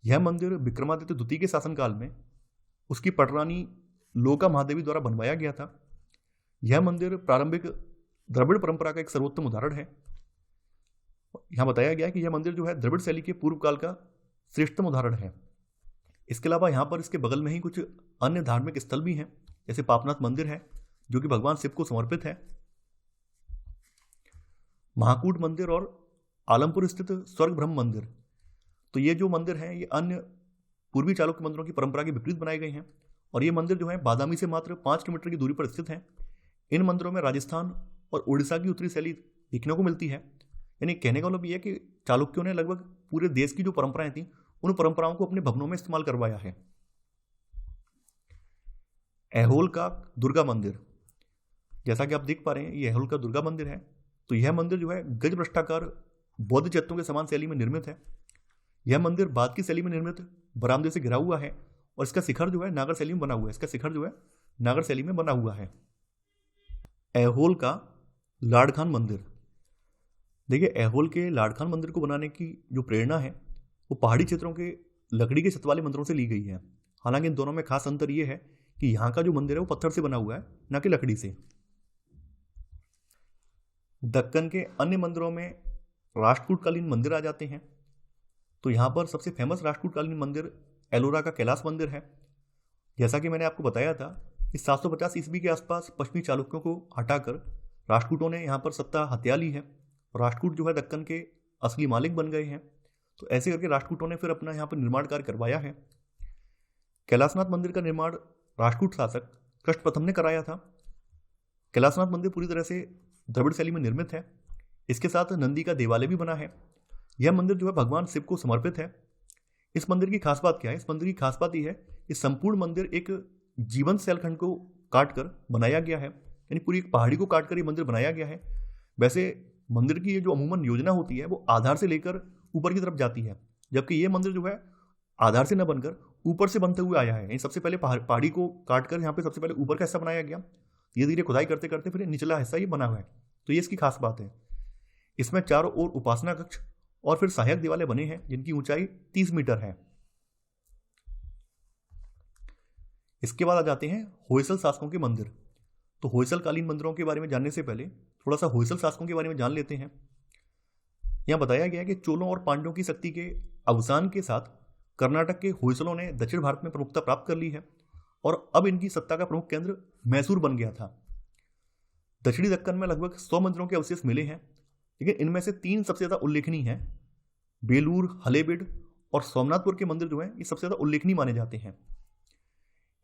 यह मंदिर विक्रमादित्य द्वितीय के शासनकाल में उसकी पटरानी लोका महादेवी द्वारा बनवाया गया था। यह मंदिर प्रारंभिक द्रविड़ परंपरा का एक सर्वोत्तम उदाहरण है। यहाँ बताया गया है कि यह मंदिर जो है द्रविड़ शैली के पूर्व काल का श्रेष्ठतम उदाहरण है। इसके अलावा यहाँ पर इसके बगल में ही कुछ अन्य धार्मिक स्थल भी हैं, जैसे पापनाथ मंदिर है जो कि भगवान शिव को समर्पित है, महाकूट मंदिर और आलमपुर स्थित स्वर्ग ब्रह्म मंदिर। तो ये जो मंदिर हैं ये अन्य पूर्वी चालुक्य मंदिरों की परंपरा के विपरीत बनाए गए हैं और ये मंदिर जो है बादामी से मात्र 5 किलोमीटर की दूरी पर स्थित हैं। इन मंदिरों में राजस्थान और उड़ीसा की उत्तरी शैली देखने को मिलती है। यानी कहने का मतलब ये है कि चालुक्यों ने लगभग पूरे देश की जो परंपराएं थी उन परंपराओं को अपने भवनों में इस्तेमाल करवाया है। ऐहोल का दुर्गा मंदिर, जैसा कि आप देख पा रहे हैं ये ऐहोल का दुर्गा मंदिर है। तो यह मंदिर जो है गज भ्रष्टाकार बौद्ध चैत्यों के समान शैली में निर्मित है। यह मंदिर बाद की शैली में निर्मित बरामदे से घिरा हुआ है और इसका शिखर जो है नागर शैली में बना हुआ है। इसका शिखर जो है नागर शैली में बना हुआ है। ऐहोल का लाड़खान मंदिर, देखिए ऐहोल के लाड़खान मंदिर को बनाने की जो प्रेरणा है वो पहाड़ी क्षेत्रों के लकड़ी के छत वाले मंदिरों से ली गई है। हालांकि इन दोनों में खास अंतर यह है कि यहाँ का जो मंदिर है वो पत्थर से बना हुआ है, न कि लकड़ी से। दक्कन के अन्य मंदिरों में राष्ट्रकूटकालीन मंदिर आ जाते हैं। तो यहाँ पर सबसे फेमस राष्ट्रकूटकालीन मंदिर एलोरा का कैलाश मंदिर है। जैसा कि मैंने आपको बताया था कि 750 ईस्वी के आसपास पश्चिमी चालुक्यों को हटाकर राष्ट्रकूटों ने यहाँ पर सत्ता हथिया ली है। राष्ट्रकूट जो है दक्कन के असली मालिक बन गए हैं। तो ऐसे करके राष्ट्रकूटों ने फिर अपना यहाँ पर निर्माण कार्य करवाया है। कैलाशनाथ मंदिर का निर्माण राष्ट्रकूट शासक कृष्ण प्रथम ने कराया था। कैलाशनाथ मंदिर पूरी तरह से द्रविड़ शैली में निर्मित है। इसके साथ नंदी का देवालय भी बना है। यह मंदिर जो है भगवान शिव को समर्पित है। इस मंदिर की खास बात क्या है? इस मंदिर की खास बात यह है कि संपूर्ण मंदिर एक जीवंत शैलखंड को काटकर बनाया गया है, यानी पूरी एक पहाड़ी को काटकर ये मंदिर बनाया गया है। वैसे मंदिर की ये जो अमूमन योजना होती है वो आधार से लेकर ऊपर की तरफ जाती है, जबकि ये मंदिर जो है आधार से न बनकर ऊपर से बनते हुए आया है। सबसे पहले पहाड़ी को काटकर यहाँ पे सबसे पहले ऊपर का हिस्सा बनाया गया, धीरे धीरे खुदाई करते करते फिर निचला हिस्सा ये बना हुआ है। तो ये इसकी खास बात है। इसमें चारों ओर उपासना कक्ष और फिर सहायक दिवाले बने हैं जिनकी ऊंचाई 30 मीटर है। इसके बाद आ जाते हैं होयसल शासकों के मंदिर। तो होयसल कालीन मंदिरों के बारे में जानने से पहले थोड़ा सा होयसल शासकों के बारे में जान लेते हैं। यहाँ बताया गया है कि चोलों और पांड्यों की शक्ति के अवसान के साथ कर्नाटक के होयसलों ने दक्षिण भारत में प्रमुखता प्राप्त कर ली है और अब इनकी सत्ता का प्रमुख केंद्र मैसूर बन गया था। दक्षिणी दक्कन में लगभग 100 मंदिरों के अवशेष मिले हैं, लेकिन इनमें से 3 सबसे ज़्यादा उल्लेखनीय हैं। बेलूर, हलेबीड और सोमनाथपुर के मंदिर जो हैं ये सबसे ज़्यादा उल्लेखनीय माने जाते हैं।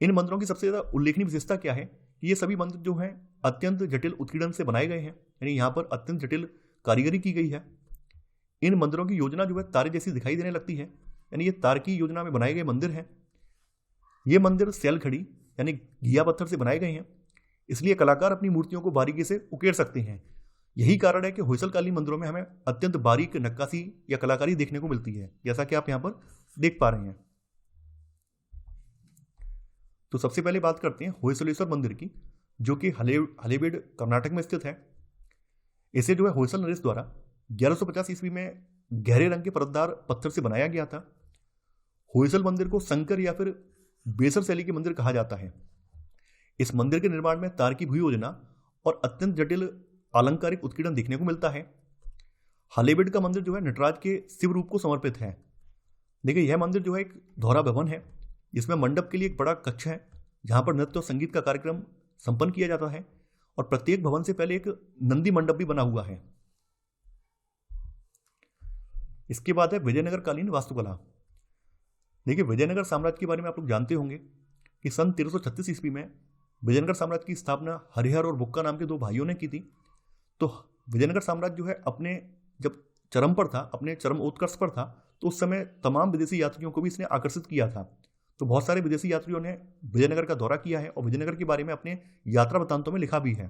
इन मंदिरों की सबसे ज़्यादा उल्लेखनीय विशेषता क्या है कि ये सभी मंदिर जो हैं अत्यंत जटिल उत्कीर्णन से बनाए गए हैं, यानी यहाँ पर अत्यंत जटिल कारीगरी की गई है। इन मंदिरों की योजना जो है तारे जैसी दिखाई देने लगती है, यानी ये तारकी योजना में बनाए गए मंदिर हैं। ये मंदिर सैलखड़ी यानी घिया पत्थर से बनाए गए हैं, इसलिए कलाकार अपनी मूर्तियों को बारीकी से उकेर सकते हैं। यही कारण है कि होयसलकालीन मंदिरों में हमें अत्यंत बारीक नक्काशी या कलाकारी देखने को मिलती है, जैसा कि आप यहाँ पर देख पा रहे हैं। तो सबसे पहले बात करते हैं होयसलेश्वर मंदिर की, जो कि हलेबीड कर्नाटक में स्थित है। इसे जो है होयसल नरेश द्वारा 1150 ईस्वी में गहरे रंग के परतदार पत्थर से बनाया गया था। होयसल मंदिर को संकर या फिर बेसर शैली के मंदिर कहा जाता है। इस मंदिर के निर्माण में तारकी भू योजना और अत्यंत जटिल अलंकारिक उत्कीर्णन देखने को मिलता है। हलेबीड का मंदिर जो है नटराज के शिव रूप को समर्पित है। देखिए यह मंदिर जो है एक धौरा भवन है, जिसमें मंडप के लिए एक बड़ा कक्ष है जहां पर नृत्य और संगीत का कार्यक्रम संपन्न किया जाता है, और प्रत्येक भवन से पहले एक नंदी मंडप भी बना हुआ है। इसके बाद है विजयनगर कालीन वास्तुकला। देखिए विजयनगर साम्राज्य के बारे में आप लोग जानते होंगे कि सन 1336 ईस्वी में विजयनगर साम्राज्य की स्थापना हरिहर और बुक्का नाम के दो भाइयों ने की थी। तो विजयनगर साम्राज्य जो है अपने जब चरम पर था, अपने चरम उत्कर्ष पर था, तो उस समय तमाम विदेशी यात्रियों को भी इसने आकर्षित किया था। तो बहुत सारे विदेशी यात्रियों ने विजयनगर का दौरा किया है और विजयनगर के बारे में अपने यात्रा वृत्तांतों में लिखा भी है।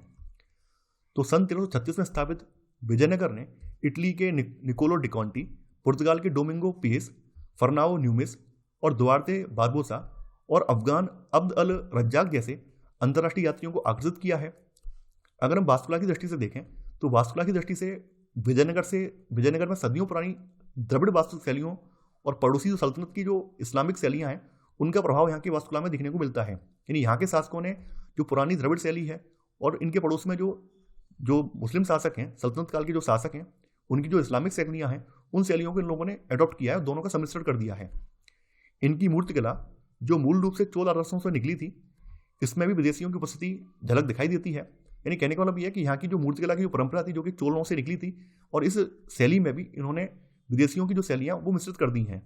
तो सन 1336 में स्थापित विजयनगर ने इटली के निकोलो डिकॉन्टी, पुर्तगाल के डोमिंगो पीस, फर्नाओ न्यूमिस और दुआर्ते बारबोसा और अफगान अब्द अल रज्जाक जैसे अंतर्राष्ट्रीय यात्रियों को आकर्षित किया है। अगर हम वास्तुकला की दृष्टि से देखें तो वास्तुकला की दृष्टि से विजयनगर में सदियों पुरानी द्रविड़ वास्तु शैलियों और पड़ोसी सल्तनत की जो इस्लामिक शैलियाँ हैं उनका प्रभाव यहाँ की वास्तुकला में दिखने को मिलता है। यानी यहाँ के शासकों ने जो पुरानी द्रविड़ शैली है और इनके पड़ोस में जो मुस्लिम शासक हैं, सल्तनत काल के जो शासक हैं, उनकी जो इस्लामिक शैलियाँ हैं, उन शैलियों को इन लोगों ने अडॉप्ट किया है, दोनों का सम्मिश्रण कर दिया है। इनकी मूर्तिकला जो मूल रूप से चोल आदर्शों से निकली थी, इसमें भी विदेशियों की उपस्थिति झलक दिखाई देती है। यानी कहने का मतलब यह है कि यहाँ की जो मूर्तिकला की जो परंपरा थी जो कि चोलों से निकली थी, और इस शैली में भी इन्होंने विदेशियों की जो शैलियाँ वो मिश्रित कर दी हैं।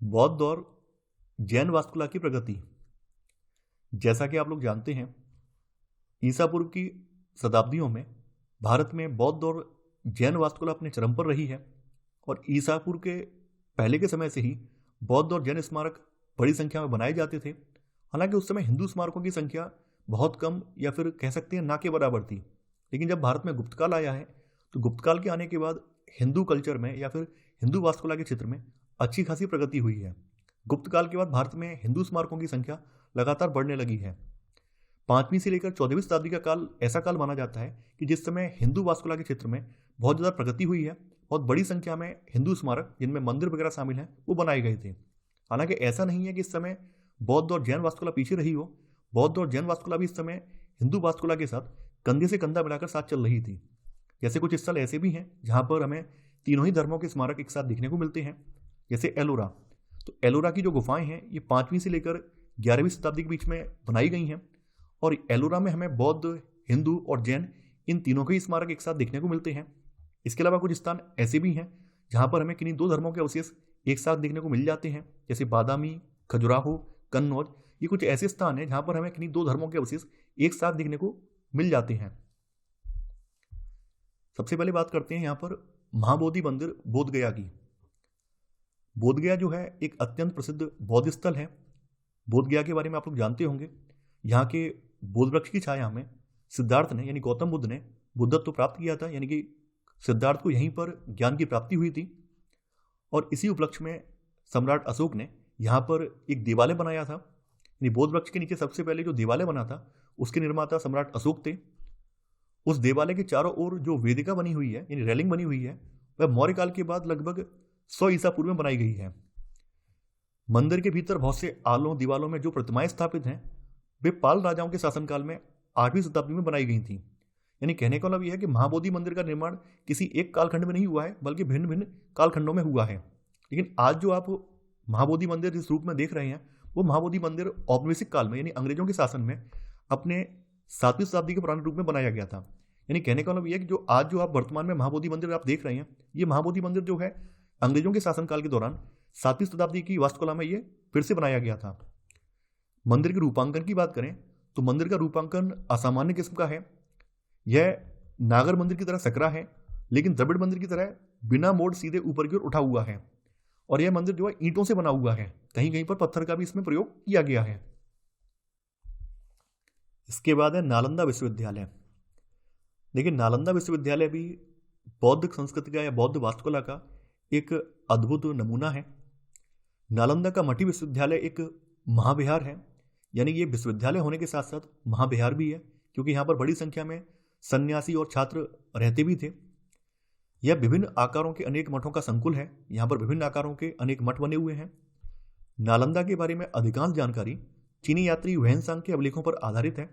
बौद्ध और जैन वास्तुकला की प्रगति। जैसा कि आप लोग जानते हैं, ईसा पूर्व की शताब्दियों में भारत में बौद्ध और जैन वास्तुकला अपने चरम पर रही है, और ईसा पूर्व के पहले के समय से ही बौद्ध और जैन स्मारक बड़ी संख्या में बनाए जाते थे। हालांकि उस समय हिंदू स्मारकों की संख्या बहुत कम या फिर कह सकते हैं ना के बराबर थी। लेकिन जब भारत में गुप्तकाल आया है तो गुप्तकाल के आने के बाद हिंदू कल्चर में या फिर हिंदू वास्तुकला के क्षेत्र में अच्छी खासी प्रगति हुई है। गुप्तकाल के बाद भारत में हिंदू स्मारकों की संख्या लगातार बढ़ने लगी है। 5वीं से लेकर 14वीं शताब्दी का काल ऐसा काल माना जाता है कि जिस समय हिंदू वास्तुकला के क्षेत्र में बहुत ज़्यादा प्रगति हुई है। बहुत बड़ी संख्या में हिंदू स्मारक जिनमें मंदिर वगैरह शामिल हैं वो बनाए गए थे। हालांकि ऐसा नहीं है कि इस समय बौद्ध और जैन वास्तुकला पीछे रही हो। बौद्ध और जैन वास्तुकला भी इस समय हिंदू वास्तुकला के साथ कंधे से कंधा मिलाकर साथ चल रही थी। जैसे कुछ स्थल ऐसे भी हैं जहाँ पर हमें तीनों ही धर्मों के स्मारक एक साथ देखने को मिलते हैं, जैसे एलोरा। तो एलोरा की जो गुफाएं हैं ये 5वीं से लेकर 11वीं शताब्दी के बीच में बनाई गई हैं, और एलोरा में हमें बौद्ध, हिंदू और जैन इन तीनों के स्मारक एक साथ देखने को मिलते हैं। इसके अलावा कुछ स्थान ऐसे भी हैं जहाँ पर हमें किन्हीं दो धर्मों के अवशेष एक साथ देखने को मिल जाते हैं, जैसे बादामी, खजुराहो, कन्नौज। ये कुछ ऐसे स्थान हैं जहाँ पर हमें किन्हीं दो धर्मों के अवशेष एक साथ देखने को मिल जाते हैं। सबसे पहले बात करते हैं यहाँ पर महाबोधि मंदिर बोधगया की। बोधगया जो है एक अत्यंत प्रसिद्ध बौद्ध स्थल है। बोधगया के बारे में आप लोग जानते होंगे। यहाँ के बोध वृक्ष की छाया में सिद्धार्थ ने यानी गौतम बुद्ध ने बुद्धत्व प्राप्त किया था। यानी कि सिद्धार्थ को यहीं पर ज्ञान की प्राप्ति हुई थी, और इसी उपलक्ष्य में सम्राट अशोक ने यहाँ पर एक देवालय बनाया था। यानी बोध वृक्ष के नीचे सबसे पहले जो देवालय बना था उसके निर्माता सम्राट अशोक थे। उस देवालय के चारों ओर जो वेदिका बनी हुई है यानी रेलिंग बनी हुई है वह मौर्य काल के बाद लगभग 100 ईसा पूर्व में बनाई गई है। मंदिर के भीतर बहुत से आलों दीवालों में जो प्रतिमाएं स्थापित हैं वे पाल राजाओं के शासनकाल में 8वीं शताब्दी में बनाई गई थी। यानी कहने का मतलब यह है कि महाबोधि मंदिर का निर्माण किसी एक कालखंड में नहीं हुआ है बल्कि भिन्न भिन्न कालखंडों में हुआ है। लेकिन आज जो आप महाबोधि मंदिर जिस रूप में देख रहे हैं वो महाबोधि मंदिर औपनिवेशिक काल में यानी अंग्रेजों के शासन में अपने 7वीं शताब्दी के पुराने रूप में बनाया गया था। यानी कहने का मतलब यह है कि जो आज जो आप वर्तमान में महाबोधि मंदिर आप देख रहे हैं ये महाबोधि मंदिर जो है अंग्रेजों के शासनकाल के दौरान 7वीं शताब्दी की वास्तुकला में ये फिर से बनाया गया था। मंदिर के रूपांकन की बात करें तो मंदिर का रूपांकन असामान्य किस्म का है। यह नागर मंदिर की तरह सकरा है, लेकिन द्रविड़ मंदिर की तरह बिना मोड़ सीधे ऊपर की ओर उठा हुआ है, और यह मंदिर जो है ईंटों से बना हुआ है। कहीं कहीं पर पत्थर का भी इसमें प्रयोग किया गया है। इसके बाद है नालंदा विश्वविद्यालय। देखिए नालंदा विश्वविद्यालय भी बौद्ध संस्कृति का या बौद्ध वास्तुकला का एक अद्भुत नमूना है। नालंदा का मठी विश्वविद्यालय एक महाविहार है। यानी ये विश्वविद्यालय होने के साथ साथ महाविहार भी है, क्योंकि यहाँ पर बड़ी संख्या में सन्यासी और छात्र रहते भी थे। यह विभिन्न आकारों के अनेक मठों का संकुल है। यहाँ पर विभिन्न आकारों के अनेक मठ बने हुए हैं। नालंदा के बारे में अधिकांश जानकारी चीनी यात्री वैनसांग के अभिलेखों पर आधारित है।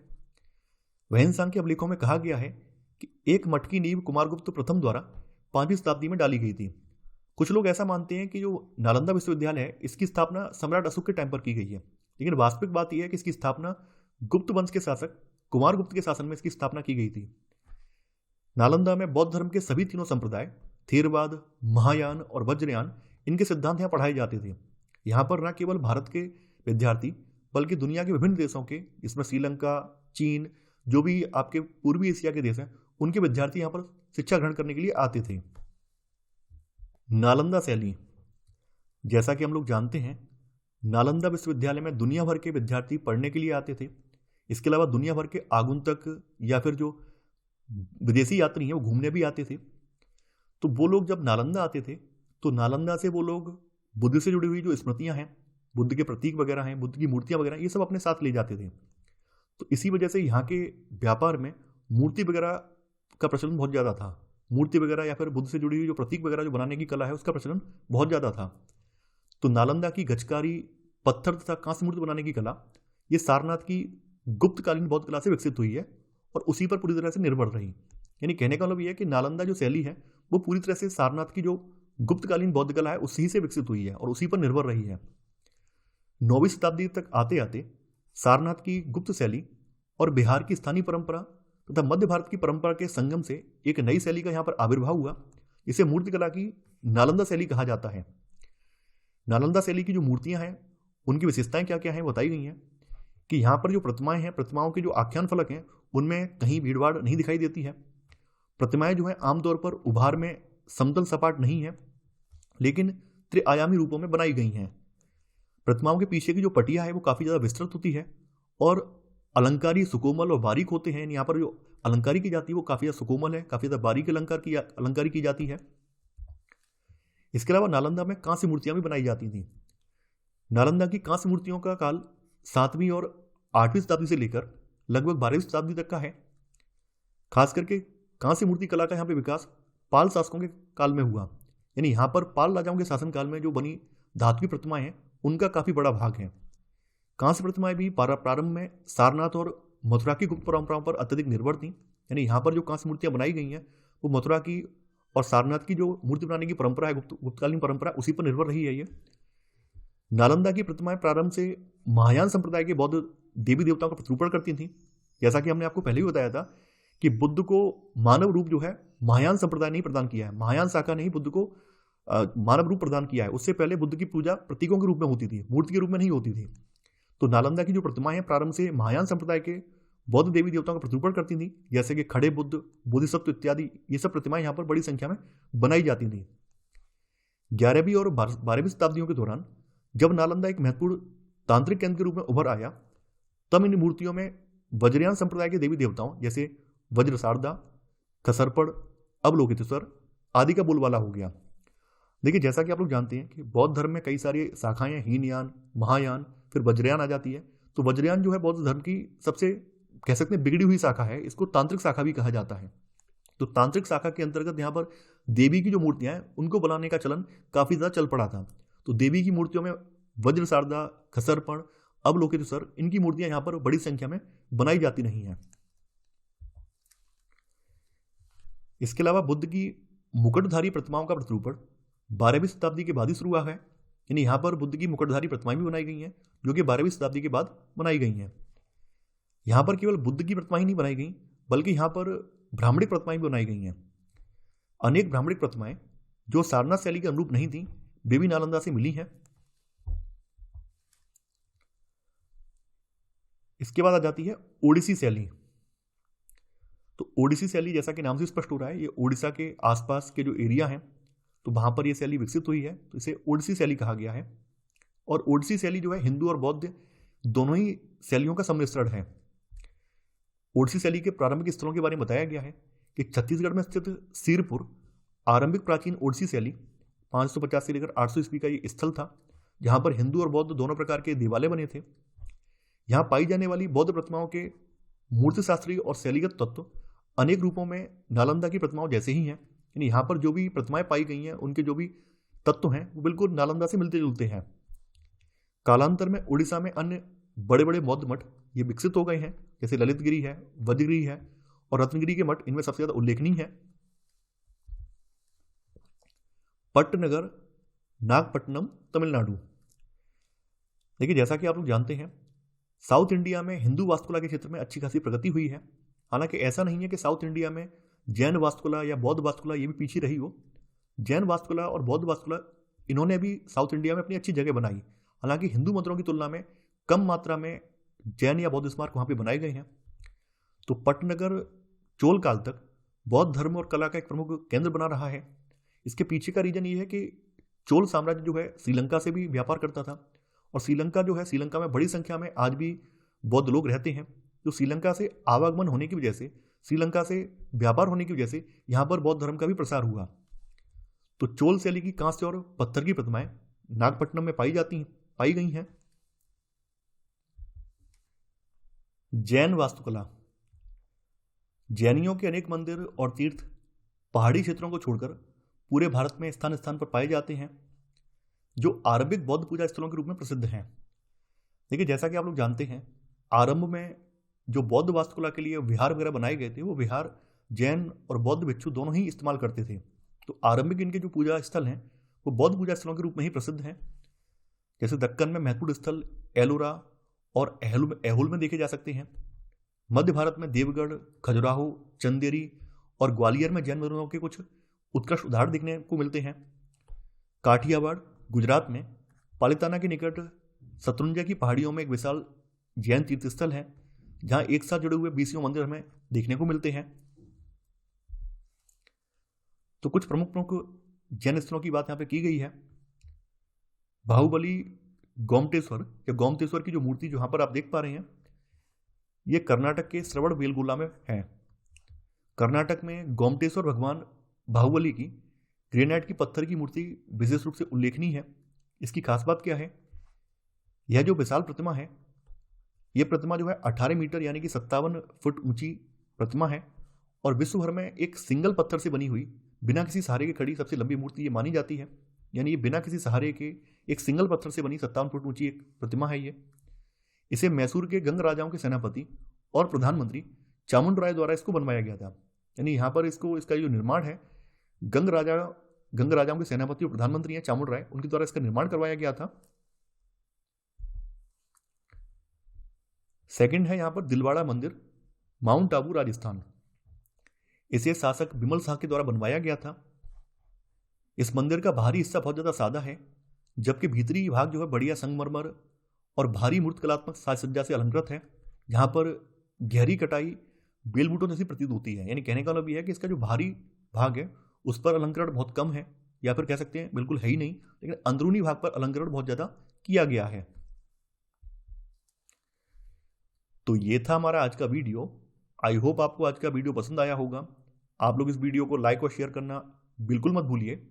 वैनसांग के अभिलेखों में कहा गया है कि एक मठ की नींव कुमारगुप्त प्रथम द्वारा 5वीं शताब्दी में डाली गई थी। कुछ लोग ऐसा मानते हैं कि जो नालंदा विश्वविद्यालय है इसकी स्थापना सम्राट अशोक के टाइम पर की गई है, लेकिन वास्तविक बात यह है कि इसकी स्थापना गुप्त वंश के शासक कुमारगुप्त के शासन में इसकी स्थापना की गई थी। नालंदा में बौद्ध धर्म के सभी तीनों संप्रदाय, थेरवाद, महायान और वज्रयान, इनके सिद्धांत यहाँ पढ़ाए जाते थे। यहाँ पर न केवल भारत के विद्यार्थी बल्कि दुनिया के विभिन्न देशों के, इसमें श्रीलंका, चीन, जो भी आपके पूर्वी एशिया के देश हैं, उनके विद्यार्थी यहाँ पर शिक्षा ग्रहण करने के लिए आते थे। नालंदा शैली, जैसा कि हम लोग जानते हैं, नालंदा विश्वविद्यालय में दुनिया भर के विद्यार्थी पढ़ने के लिए आते थे। इसके अलावा दुनिया भर के आगंतुक या फिर जो विदेशी यात्री हैं वो घूमने भी आते थे। तो वो लोग जब नालंदा आते थे तो नालंदा से वो लोग बुद्ध से जुड़ी हुई जो स्मृतियां हैं, बुद्ध के प्रतीक वगैरह हैं, बुद्ध की मूर्तियां वगैरह, ये सब अपने साथ ले जाते थे। तो इसी वजह से यहाँ के व्यापार में मूर्ति वगैरह का प्रचलन बहुत ज़्यादा था। मूर्ति वगैरह या फिर बुद्ध से जुड़ी हुई जो प्रतीक वगैरह जो बनाने की कला है उसका प्रचलन बहुत ज़्यादा था। तो नालंदा की गजकारी, पत्थर तथा कांस्य मूर्ति बनाने की कला ये सारनाथ की गुप्तकालीन बौद्ध कला से विकसित हुई है और उसी पर पूरी तरह से निर्भर रही। यानी कहने का मतलब यह है कि नालंदा जो शैली है वो पूरी तरह से सारनाथ की जो गुप्तकालीन बौद्ध कला है उसी से विकसित हुई है और उसी पर निर्भर रही है। 9वीं शताब्दी तक आते आते सारनाथ की गुप्त शैली और बिहार की स्थानीय परंपरा तथा मध्य भारत की परंपरा के संगम से एक नई शैली का यहाँ पर आविर्भाव हुआ। इसे मूर्तिकला की नालंदा शैली कहा जाता है। नालंदा शैली की जो मूर्तियां हैं उनकी विशेषताएं क्या क्या हैं बताई गई हैं कि यहाँ पर जो प्रतिमाएं हैं, प्रतिमाओं के जो आख्यान फलक हैं उनमें कहीं भीड़भाड़ नहीं दिखाई देती है। प्रतिमाएं जो है आमतौर पर उभार में समतल सपाट नहीं है लेकिन त्रिआयामी रूपों में बनाई गई हैं। प्रतिमाओं के पीछे की जो पटिया है वो काफ़ी ज़्यादा विस्तृत होती है और अलंकारी सुकोमल और बारीक होते हैं। यहाँ पर जो अलंकारी की जाती है वो काफ़ी ज़्यादा सुकोमल है, काफ़ी ज़्यादा बारीक अलंकारी की जाती है। इसके अलावा नालंदा में कांस्य मूर्तियाँ भी बनाई जाती थी। नालंदा की कांस्य मूर्तियों का काल 7वीं और 8वीं शताब्दी से लेकर लगभग 12वीं शताब्दी तक का है। खास करके कांस्य मूर्ति कला का यहाँ पे विकास पाल शासकों के काल में हुआ। यानी यहाँ पर पाल राजाओं के शासनकाल में जो बनी धातु की प्रतिमाएं हैं उनका काफ़ी बड़ा भाग है। कांस्य प्रतिमाएं भी प्रारंभ में सारनाथ और मथुरा की गुप्त परंपराओं पर अत्यधिक निर्भर थीं। यानी यहाँ पर जो कांस्य मूर्तियाँ बनाई गई हैं वो मथुरा की और सारनाथ की जो मूर्ति बनाने की परंपरा है, गुप्तकालीन परंपरा, उसी पर निर्भर रही है ये। नालंदा की प्रतिमाएं प्रारंभ से महायान संप्रदाय के बौद्ध देवी देवताओं का प्रतिरूपण करती थीं। जैसा कि हमने आपको पहले ही बताया था कि बुद्ध को मानव रूप जो है महायान संप्रदाय ने ही प्रदान किया है, महायान शाखा ने ही बुद्ध को मानव रूप प्रदान किया है। उससे पहले बुद्ध की पूजा प्रतीकों के रूप में होती थी, मूर्ति के रूप में नहीं होती थी। तो नालंदा की जो प्रतिमाएं हैं प्रारंभ से महायान संप्रदाय के बौद्ध देवी देवताओं का प्रतिरूपण करती थी, जैसे कि खड़े बुद्ध, बोधिसत्व इत्यादि। ये सब प्रतिमाएं यहाँ पर बड़ी संख्या में बनाई जाती थी। 11वीं और 12वीं शताब्दियों के दौरान जब नालंदा एक महत्वपूर्ण तांत्रिक केंद्र के रूप में उभर आया तब इन मूर्तियों में वज्रयान संप्रदाय के देवी देवताओं जैसे वज्रसारदा, खसरपड़, अवलोकितेश्वर आदि का बोलबाला हो गया। देखिए, जैसा कि आप लोग जानते हैं कि बौद्ध धर्म में कई सारी शाखाएं हैं, हीनयान, महायान, फिर वज्रयान आ जाती है। तो वज्रयान जो है बौद्ध धर्म की सबसे कह सकते हैं बिगड़ी हुई शाखा है। इसको तांत्रिक शाखा भी कहा जाता है। तो तांत्रिक शाखा के अंतर्गत यहाँ पर देवी की जो मूर्तियां हैं उनको बनाने का चलन काफ़ी ज़्यादा चल पड़ा था। तो देवी की मूर्तियों में वज्रसारदा, खसरपण, अवलोकितेश्वर, इनकी मूर्तियां यहाँ पर बड़ी संख्या में बनाई जाती नहीं हैं। इसके अलावा बुद्ध की मुकुटधारी प्रतिमाओं का प्रतिरूपण 12वीं शताब्दी के बाद ही शुरू हुआ है। यानी यहाँ पर बुद्ध की मुकुटधारी प्रतिमाएं भी बनाई गई हैं जो कि 12वीं शताब्दी के बाद बनाई गई हैं। यहाँ पर केवल बुद्ध की प्रतिमाएं नहीं बनाई गई बल्कि यहाँ पर ब्राह्मणिक प्रतिमाएं भी बनाई गई हैं। अनेक ब्राह्मणिक प्रतिमाएं जो सारनाथ शैली के अनुरूप नहीं थी वे भी नालंदा से मिली हैं। इसके बाद आ जाती है ओडिसी शैली। तो ओडिसी शैली जैसा कि नाम से स्पष्ट हो रहा है, ये ओडिशा के आसपास के जो एरिया हैं तो वहाँ पर ये शैली विकसित हुई है, तो इसे ओडिसी शैली कहा गया है। और ओडिसी शैली जो है हिंदू और बौद्ध दोनों ही शैलियों का सम्मिश्रण है। ओडिसी शैली के प्रारंभिक स्थलों के बारे में बताया गया है कि छत्तीसगढ़ में स्थित सिरपुर आरंभिक प्राचीन ओडिसी शैली 550 से लेकर 800 ईस्वी का ये स्थल था जहाँ पर हिंदू और बौद्ध दोनों प्रकार के देवालय बने थे। यहाँ पाई जाने वाली बौद्ध प्रतिमाओं के मूर्तिशास्त्रीय और शैलीगत तत्व अनेक रूपों में नालंदा की प्रतिमाओं जैसे ही हैं। यानी यहाँ पर जो भी प्रतिमाएं पाई गई हैं उनके जो भी तत्व हैं वो बिल्कुल नालंदा से मिलते जुलते हैं। कालांतर में उड़ीसा में अन्य बड़े बड़े बौद्ध मठ ये विकसित हो गए हैं, जैसे ललितगिरी है, वज्रगिरी है और रत्नगिरी के मठ इनमें सबसे ज्यादा उल्लेखनीय है। पट्टनगर, नागपट्टनम, तमिलनाडु। देखिए जैसा कि आप लोग जानते हैं साउथ इंडिया में हिंदू वास्तुकला के क्षेत्र में अच्छी खासी प्रगति हुई है। हालांकि ऐसा नहीं है कि साउथ इंडिया में जैन वास्तुकला या बौद्ध वास्तुकला ये भी पीछे रही हो। जैन वास्तुकला और बौद्ध वास्तुकला इन्होंने भी साउथ इंडिया में अपनी अच्छी जगह बनाई। हालांकि हिंदू मंदिरों की तुलना में कम मात्रा में जैन या बौद्ध स्मारक वहाँ पे बनाए गए हैं। तो पटनगर चोल काल तक बौद्ध धर्म और कला का एक प्रमुख केंद्र बना रहा है। इसके पीछे का रीजन ये है कि चोल साम्राज्य जो है श्रीलंका से भी व्यापार करता था और श्रीलंका जो है, श्रीलंका में बड़ी संख्या में आज भी बौद्ध लोग रहते हैं। तो श्रीलंका से आवागमन होने की वजह से, श्रीलंका से व्यापार होने की वजह से यहाँ पर बौद्ध धर्म का भी प्रसार हुआ। तो चोल शैली की कांस्य और पत्थर की प्रतिमाएं नागपट्टनम में पाई गई हैं। जैन वास्तुकला। जैनियों के अनेक मंदिर और तीर्थ पहाड़ी क्षेत्रों को छोड़कर पूरे भारत में स्थान स्थान पर पाए जाते हैं, जो आरंभिक बौद्ध पूजा स्थलों के रूप में प्रसिद्ध हैं। देखिए जैसा कि आप लोग जानते हैं आरंभ में जो बौद्ध वास्तुकला के लिए विहार वगैरह बनाए गए थे वो विहार जैन और बौद्ध भिक्षु दोनों ही इस्तेमाल करते थे। तो आरंभिक इनके जो पूजा स्थल हैं वो बौद्ध पूजा स्थलों के रूप में ही प्रसिद्ध हैं। जैसे दक्कन में महत्वपूर्ण स्थल एलोरा और एहुल में देखे जा सकते हैं। मध्य भारत में देवगढ़, खजुराहो, चंदेरी और ग्वालियर में जैन मंदिरों के कुछ उत्कृष्ट उदाहरण देखने को मिलते हैं। काठियावाड़ गुजरात में पालिताना के निकट शत्रुंजय की पहाड़ियों में एक विशाल जैन तीर्थ स्थल है, जहां एक साथ जुड़े हुए 20 मंदिर हमें देखने को मिलते हैं। तो कुछ प्रमुख जैन स्थलों की बात यहां पे की गई है। बाहुबली गोमटेश्वर या गोमतेश्वर की जो मूर्ति जो यहां पर आप देख पा रहे हैं ये कर्नाटक के श्रवण बेलगोला में है। कर्नाटक में गोमटेश्वर भगवान बाहुबली की ग्रेनाइट की पत्थर की मूर्ति विशेष रूप से उल्लेखनीय है। इसकी खास बात क्या है, यह जो विशाल प्रतिमा है यह प्रतिमा जो है 18 मीटर यानी कि 57 फुट ऊंची प्रतिमा है और विश्व भर में एक सिंगल पत्थर से बनी हुई बिना किसी सहारे के खड़ी सबसे लंबी मूर्ति ये मानी जाती है। यानी ये बिना किसी सहारे के एक सिंगल पत्थर से बनी 57 फुट ऊंची एक प्रतिमा है ये। इसे मैसूर के गंग राजाओं के सेनापति और प्रधानमंत्री चामुंडराय द्वारा इसको बनवाया गया था। यानी यहाँ पर इसका जो निर्माण है गंग राजाओं के सेनापति और प्रधानमंत्री हैं चामुंडराय, उनके द्वारा इसका निर्माण करवाया गया था। सेकंड है यहाँ पर दिलवाड़ा मंदिर, माउंट आबू, राजस्थान। इसे शासक बिमल शाह के द्वारा बनवाया गया था। इस मंदिर का बाहरी हिस्सा बहुत ज्यादा सादा है, जबकि भीतरी भाग जो है बढ़िया संगमरमर और भारी मूर्तिकलात्मक साज सज्जा से अलंकृत है। यहाँ पर गहरी कटाई बेलबूटों जैसी प्रतीत होती है। यानी कहने का मतलब यह है कि इसका जो भारी भाग है उस पर अलंकरण बहुत कम है, या फिर कह सकते हैं बिल्कुल है ही नहीं, लेकिन अंदरूनी भाग पर अलंकरण बहुत ज्यादा किया गया है। तो ये था हमारा आज का वीडियो। आई होप आपको आज का वीडियो पसंद आया होगा। आप लोग इस वीडियो को लाइक और शेयर करना बिल्कुल मत भूलिए।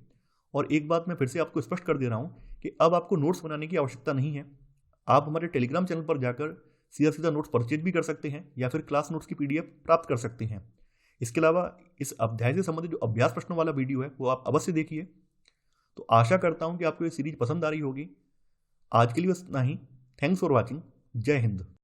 और एक बात मैं फिर से आपको स्पष्ट कर दे रहा हूँ कि अब आपको नोट्स बनाने की आवश्यकता नहीं है। आप हमारे टेलीग्राम चैनल पर जाकर सीधा सीधा नोट्स परचेज भी कर सकते हैं या फिर क्लास नोट्स की पीडीएफ प्राप्त कर सकते हैं। इसके अलावा इस अध्याय से संबंधित जो अभ्यास प्रश्नों वाला वीडियो है वो आप अवश्य देखिए। तो आशा करता हूँ कि आपको ये सीरीज पसंद आ रही होगी। आज के लिए बस इतना ही। Thanks for watching. जय हिंद।